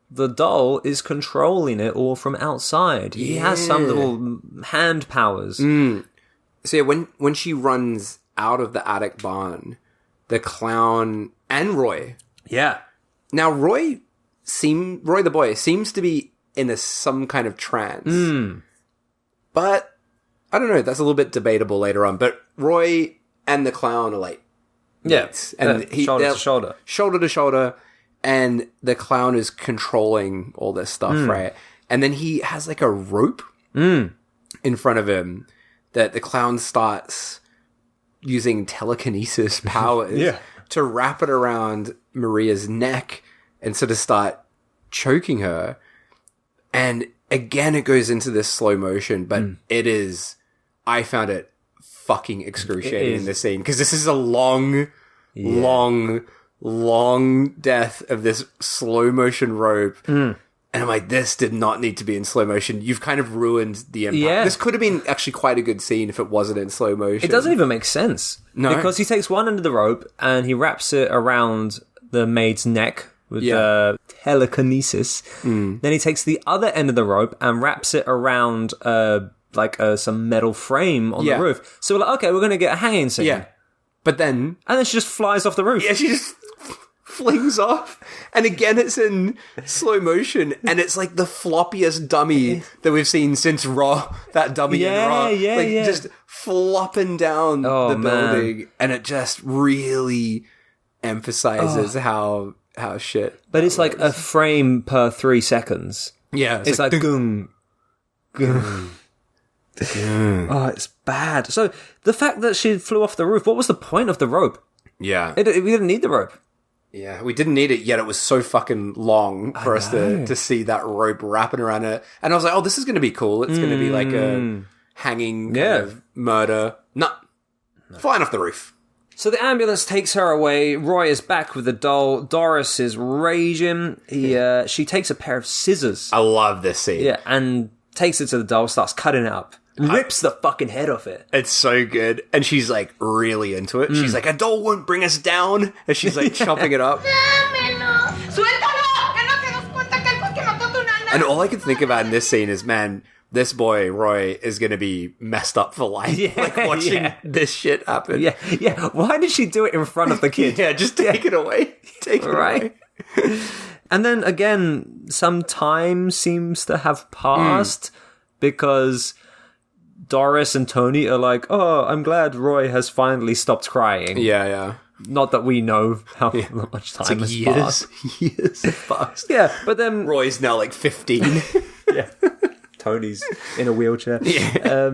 the doll is controlling it all from outside. He has some little hand powers. So yeah, when she runs out of the attic barn, the clown and Roy... Yeah. Now, Roy the boy seems to be in some kind of trance. But, I don't know, that's a little bit debatable later on. But Roy and the clown are like... mates. And shoulder to shoulder. Shoulder to shoulder. and the clown is controlling all this stuff, right? And then he has like a rope in front of him that the clown starts using telekinesis powers to wrap it around Maria's neck and sort of start choking her. And again, it goes into this slow motion, but I found it fucking excruciating in this scene, because this is a long death of this slow motion rope. And I'm like, this did not need to be in slow motion. You've kind of ruined the impact. Yeah. This could have been actually quite a good scene if it wasn't in slow motion. It doesn't even make sense. No. Because he takes one end of the rope and he wraps it around the maid's neck with telekinesis. Then he takes the other end of the rope and wraps it around some metal frame on the roof. So we're like, okay, we're going to get a hanging scene. Yeah. But then... And then she just flies off the roof. Yeah, she just flings off. And again, it's in slow motion. And it's like the floppiest dummy that we've seen since Raw. That dummy in Raw. Just flopping down the building. And it just really emphasizes how shit. But it's like a frame per 3 seconds. Yeah. It's like gung, gung. Oh, it's bad. So the fact that she flew off the roof, what was the point of the rope? Yeah. We didn't need the rope. Yeah, we didn't need it, yet it was so fucking long for us to see that rope wrapping around it. And I was like, oh, this is going to be cool. It's going to be like a hanging kind of murder. No. Flying off the roof. So the ambulance takes her away. Roy is back with the doll. Doris is raging. She takes a pair of scissors. I love this scene. Yeah, and takes it to the doll, starts cutting it up. Rips the fucking head off it. It's so good. And she's like really into it. She's like, a doll won't bring us down. And she's like chopping it up. And all I could think about in this scene is, man, this boy, Roy, is going to be messed up for life. Yeah, like watching this shit happen. Yeah. Why did she do it in front of the kid? Just take it away. Take it away. And then again, some time seems to have passed because Doris and Tony are like, oh, I'm glad Roy has finally stopped crying. Yeah. Not that we know how much time has passed. Years have passed. Yeah, but then... Roy's now like 15. Yeah. Tony's in a wheelchair. Yeah.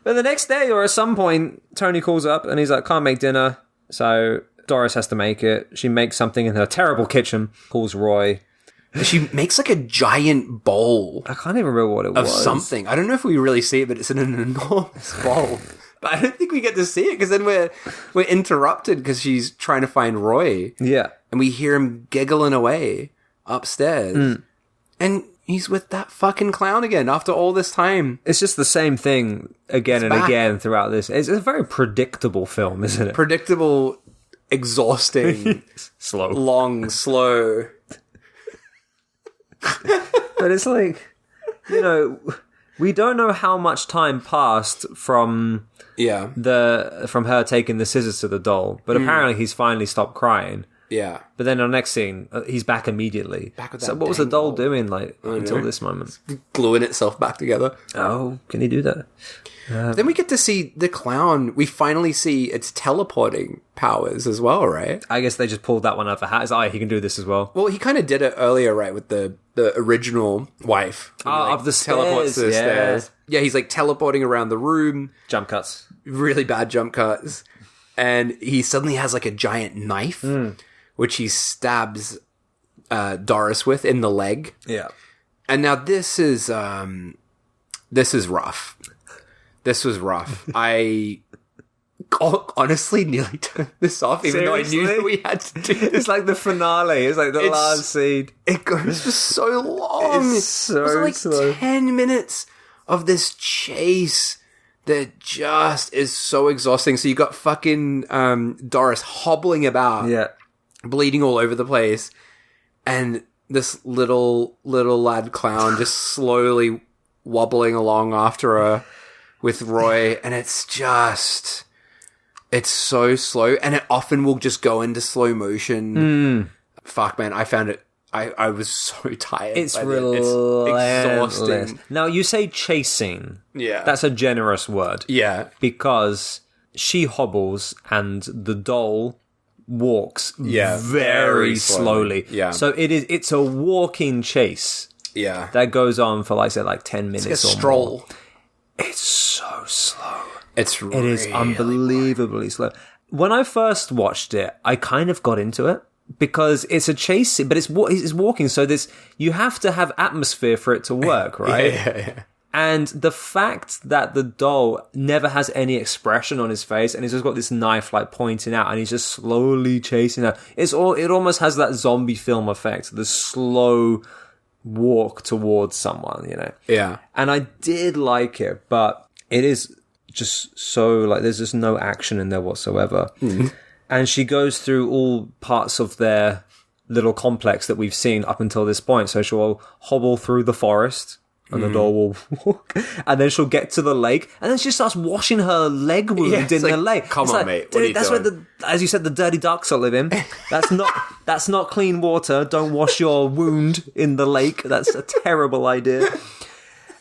But the next day, or at some point, Tony calls up and he's like, can't make dinner. So Doris has to make it. She makes something in her terrible kitchen, calls Roy. She makes like a giant bowl. I can't even remember what it was. Of something. I don't know if we really see it, but it's in an enormous bowl. But I don't think we get to see it, because then we're interrupted because she's trying to find Roy. Yeah. And we hear him giggling away upstairs. And he's with that fucking clown again after all this time. It's just the same thing again and again throughout this. It's a very predictable film, isn't it? Predictable, exhausting, slow. Long, slow. But it's like, we don't know how much time passed from from her taking the scissors to the doll, but apparently he's finally stopped crying. Yeah. But then on the next scene, he's back immediately. Back with so that what was the doll doll doing until this moment? Gluing itself back together. Oh, can he do that? Then we get to see the clown. We finally see its teleporting powers as well, right? I guess they just pulled that one out of a hat. It's he can do this as well. Well, he kind of did it earlier, right, with the original wife. Of the teleports to the stairs. Yeah, he's like teleporting around the room. Jump cuts. Really bad jump cuts. And he suddenly has like a giant knife, which he stabs Doris with in the leg. Yeah. And now this is rough. This was rough. I honestly nearly turned this off, even though I knew that we had to do this. It's like the finale. It's like the last scene. It goes for so long. It's so it was like slow. 10 minutes of this chase that just is so exhausting. So you got fucking Doris hobbling about, bleeding all over the place, and this little lad clown just slowly wobbling along after her with Roy, and it's so slow, and it often will just go into slow motion. Fuck, man, I found it. I was so tired. It's by relentless. It's exhausting. Now, you say chasing. Yeah. That's a generous word. Yeah. Because she hobbles and the doll walks Yeah, very slowly. Yeah. So it's a walking chase Yeah. that goes on for, like, say, like 10 minutes It's like a or stroll. more. It's so slow. It is unbelievably slow. When I first watched it, I kind of got into it because it's a chase scene, but it's walking. So you have to have atmosphere for it to work, right? Yeah. And the fact that the doll never has any expression on his face, and he's just got this knife like pointing out, and he's just slowly chasing her. It almost has that zombie film effect, the slow walk towards someone, you know. Yeah. And I did like it, but it is just so, like, there's just no action in there whatsoever. Mm-hmm. And she goes through all parts of their little complex that we've seen up until this point. So she'll hobble through the forest, and the doll will walk, and then she'll get to the lake, and then she starts washing her leg wound in the lake. Come on, mate. What are you that's doing? where as you said, the dirty ducks are living. That's not clean water. Don't wash your wound in the lake. That's a terrible idea.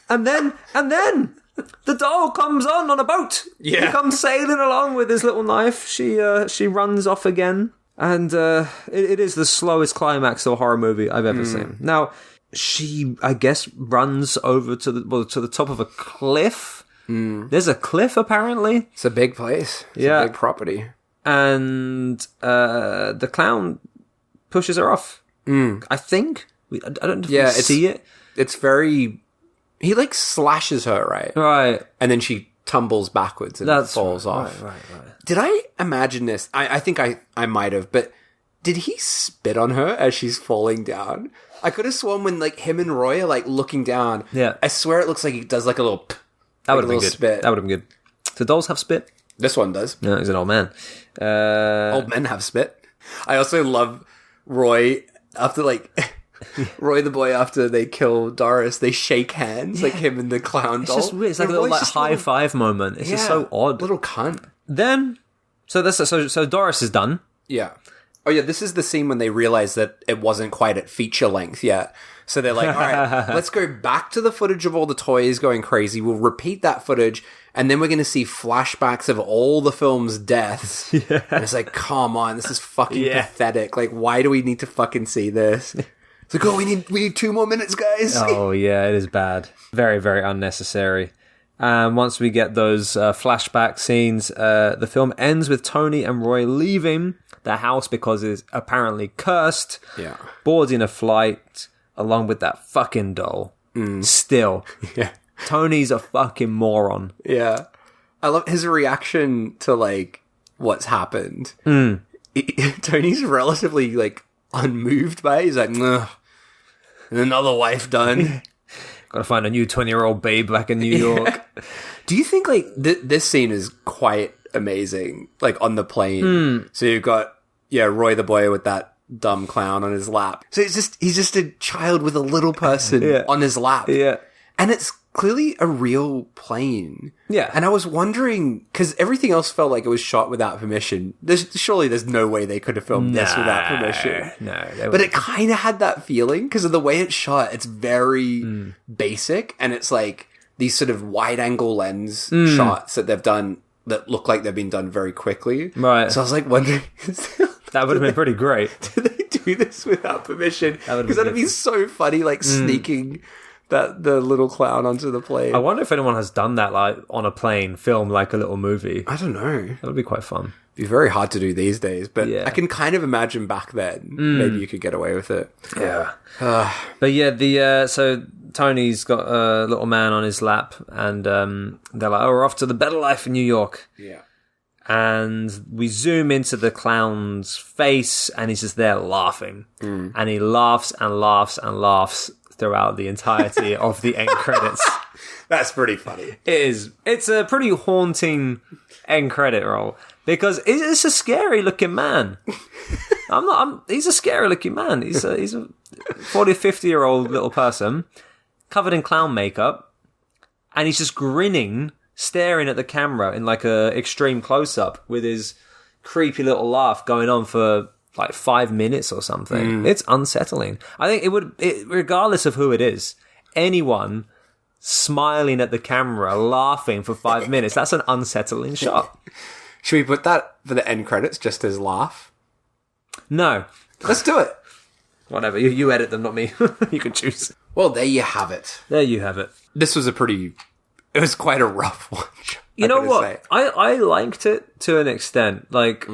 And then the doll comes on a boat. Yeah. He comes sailing along with his little knife. She runs off again, and it is the slowest climax of a horror movie I've ever seen. Now, she, I guess, runs over to the top of a cliff. There's a cliff, apparently. It's a big place. It's a big property. And the clown pushes her off. I think. I don't know if we see it. It's very... He, like, slashes her, right? Right. And then she tumbles backwards and falls off. Right. Did I imagine this? I think I might have, but did he spit on her as she's falling down? I could have sworn when, like, him and Roy are, like, looking down. Yeah. I swear it looks like he does, like, a little... That would have been good. Spit. That would have been good. Do dolls have spit? This one does. No, he's an old man. Old men have spit. I also love Roy after, like... Roy the boy, after they kill Doris, they shake hands, like him and the clown doll. It's just weird. It's like a little, like, high five moment. It's just so odd. Little cunt. Then, so Doris is done. Yeah. Oh yeah, this is the scene when they realize that it wasn't quite at feature length yet. So they're like, all right, let's go back to the footage of all the toys going crazy. We'll repeat that footage, and then we're going to see flashbacks of all the film's deaths. Yeah. And it's like, come on, this is fucking pathetic. Like, why do we need to fucking see this? It's like, oh, we need 2 more minutes, guys. Oh, yeah, it is bad. Very, very unnecessary. Once we get those flashback scenes, the film ends with Tony and Roy leaving the house because it's apparently cursed. Yeah. Boarding a flight along with that fucking doll. Still. Yeah. Tony's a fucking moron. Yeah. I love his reaction to, like, what's happened. Tony's relatively, like, unmoved by it. He's like, ugh. And another wife done. Gotta find a new 20-year-old babe back in New York. Do you think, like, this scene is quite amazing, like, on the plane? So you've got, Roy the boy with that dumb clown on his lap. So he's just a child with a little person on his lap. Yeah. And it's clearly a real plane. Yeah. And I was wondering, because everything else felt like it was shot without permission. Surely there's no way they could have filmed this without permission. No. But it kind of had that feeling, because of the way it's shot. It's very basic, and it's like these sort of wide-angle lens shots that they've done that look like they've been done very quickly. Right. So I was like wondering... That would have been pretty great. Do they do this without permission? Because that'd be so funny, like sneaking... the little clown onto the plane. I wonder if anyone has done that, like, on a plane, film like a little movie. I don't know. That would be quite fun. It'd be very hard to do these days, but I can kind of imagine back then, maybe you could get away with it. Yeah. But yeah, so Tony's got a little man on his lap, and they're like, oh, we're off to the better life in New York. Yeah. And we zoom into the clown's face, and he's just there laughing. And he laughs and laughs and laughs throughout the entirety of the end credits. That's pretty funny. It is. It's a pretty haunting end credit roll, because it's a scary looking man. He's a scary looking man. He's a 40, 50-year-old little person covered in clown makeup, and he's just grinning, staring at the camera in like a extreme close-up with his creepy little laugh going on for like 5 minutes or something. It's unsettling. I think regardless of who it is, anyone smiling at the camera, laughing for 5 minutes, that's an unsettling shot. Should we put that for the end credits, just as laugh? No. Let's do it. Whatever. You edit them, not me. You can choose. Well, there you have it. There you have it. This was it was quite a rough watch. You know what? I liked it to an extent. Like,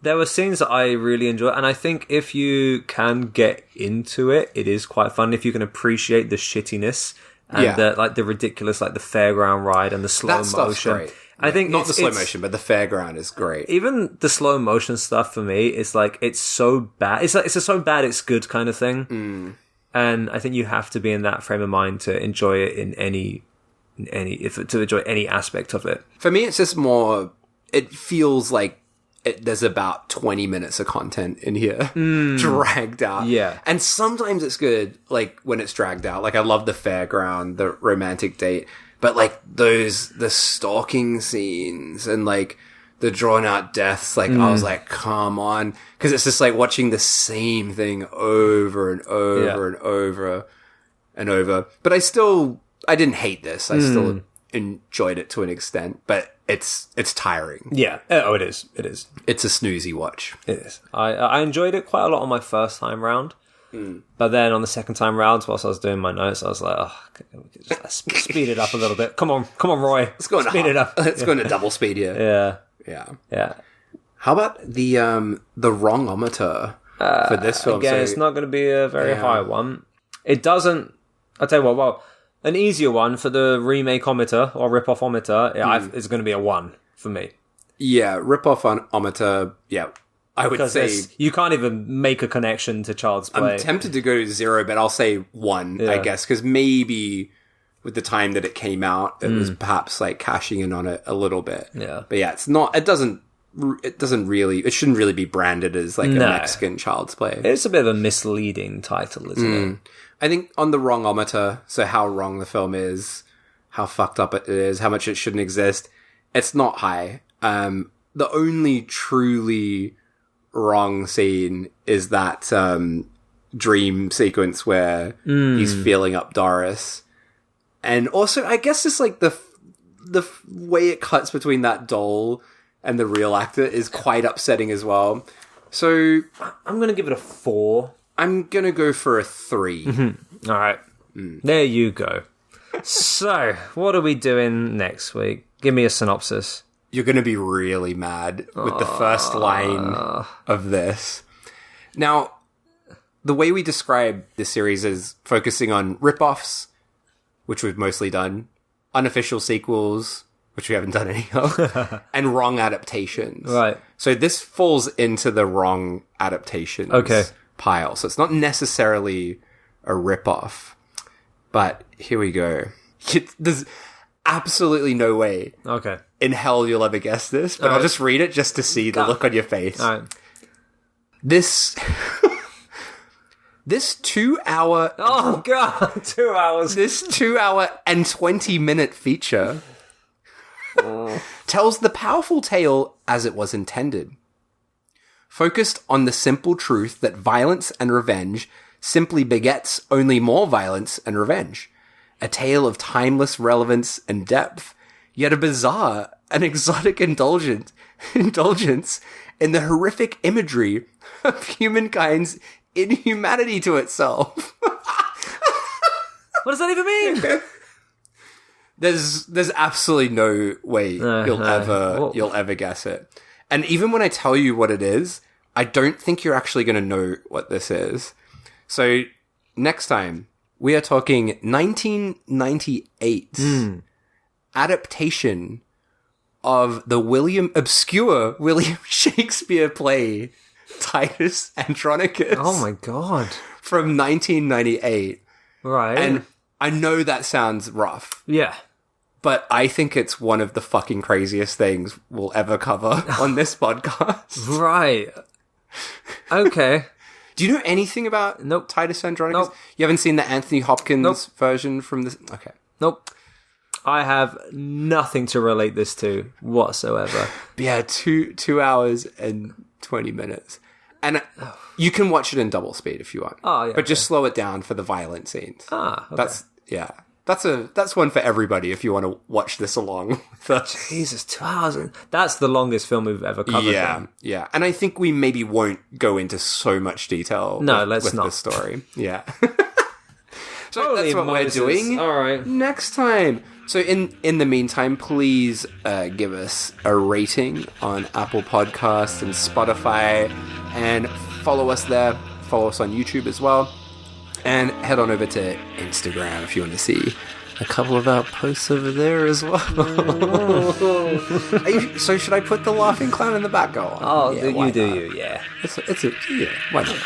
there were scenes that I really enjoyed, and I think if you can get into it, it is quite fun. If you can appreciate the shittiness and the ridiculous, like the fairground ride and the slow motion. Great. I think not the slow motion, but the fairground is great. Even the slow motion stuff for me is like it's so bad. It's a so bad it's good kind of thing. And I think you have to be in that frame of mind to enjoy it to enjoy any aspect of it. For me, it's just more. It feels like there's about 20 minutes of content in here dragged out. Yeah, and sometimes it's good, like when it's dragged out. Like I love the fairground, the romantic date. But like the stalking scenes and like the drawn out deaths, like I was like, come on. Cause it's just like watching the same thing over and over and over and over. But I didn't hate this. I still enjoyed it to an extent, but it's tiring. Yeah. Oh, it is. It is. It's a snoozy watch. It is. I enjoyed it quite a lot on my first time round. But then on the second time round, whilst I was doing my notes, I was like, let's speed it up a little bit. Come on, Roy. Let's go speed it up. Let's go into double speed here. Yeah. How about the wrongometer for this film? Again, it's not going to be a very high one. It doesn't... I'll tell you what, well, an easier one for the remake-ometer or rip-off-ometer is going to be a 1 for me. Yeah, rip-off-ometer, yeah. I would say you can't even make a connection to Child's Play. I'm tempted to go to 0, but I'll say 1, I guess, because maybe with the time that it came out, it was perhaps like cashing in on it a little bit. Yeah, but yeah, it's not. It shouldn't really be branded as like a Mexican Child's Play. It's a bit of a misleading title, isn't it? I think on the wrongometer, so how wrong the film is, how fucked up it is, how much it shouldn't exist, it's not high. The only truly wrong scene is that dream sequence where he's feeling up Doris, and also I guess it's like the way it cuts between that doll and the real actor is quite upsetting as well. So I'm gonna give it a 4. I'm gonna go for a 3. All right, there you go. So what are we doing next week? Give me a synopsis. You're going to be really mad with the first line of this. Now, the way we describe this series is focusing on rip-offs, which we've mostly done, unofficial sequels, which we haven't done any of, and wrong adaptations. Right. So this falls into the wrong adaptations pile. So it's not necessarily a rip-off. But here we go. There's absolutely no way in hell you'll ever guess this, but I'll just read it just to see the look on your face. All right. This 2 hour... Oh, God, 2 hours. This 2 hour and 20-minute feature tells the powerful tale as it was intended. Focused on the simple truth that violence and revenge simply begets only more violence and revenge. A tale of timeless relevance and depth, yet a bizarre and exotic indulgence in the horrific imagery of humankind's inhumanity to itself. What does that even mean? There's absolutely no way you'll ever guess it. And even when I tell you what it is, I don't think you're actually going to know what this is. So next time, we are talking 1998 adaptation of the obscure William Shakespeare play Titus Andronicus. Oh my God. From 1998. Right. And I know that sounds rough. Yeah. But I think it's one of the fucking craziest things we'll ever cover on this podcast. Right. Okay. Do you know anything about Titus Andronicus? Nope. You haven't seen the Anthony Hopkins version from this? Okay. Nope. I have nothing to relate this to whatsoever. But yeah, 2 hours and 20 minutes. And you can watch it in double speed if you want. Oh, yeah. But just slow it down for the violent scenes. Okay. That's, yeah. that's one for everybody if you want to watch this along with us. Jesus, 2 hours. That's the longest film we've ever covered. Yeah, yeah. And I think we maybe won't go into so much detail with not. the story. Yeah. So Holy that's what Moses. we're doing All right. next time. So in the meantime, please give us a rating on Apple Podcasts and Spotify, and follow us there. Follow us on YouTube as well. And head on over to Instagram if you want to see a couple of our posts over there as well. So should I put the laughing clown in the back? Go on. Oh, Yeah, you why do not? you, yeah. Yeah, why not?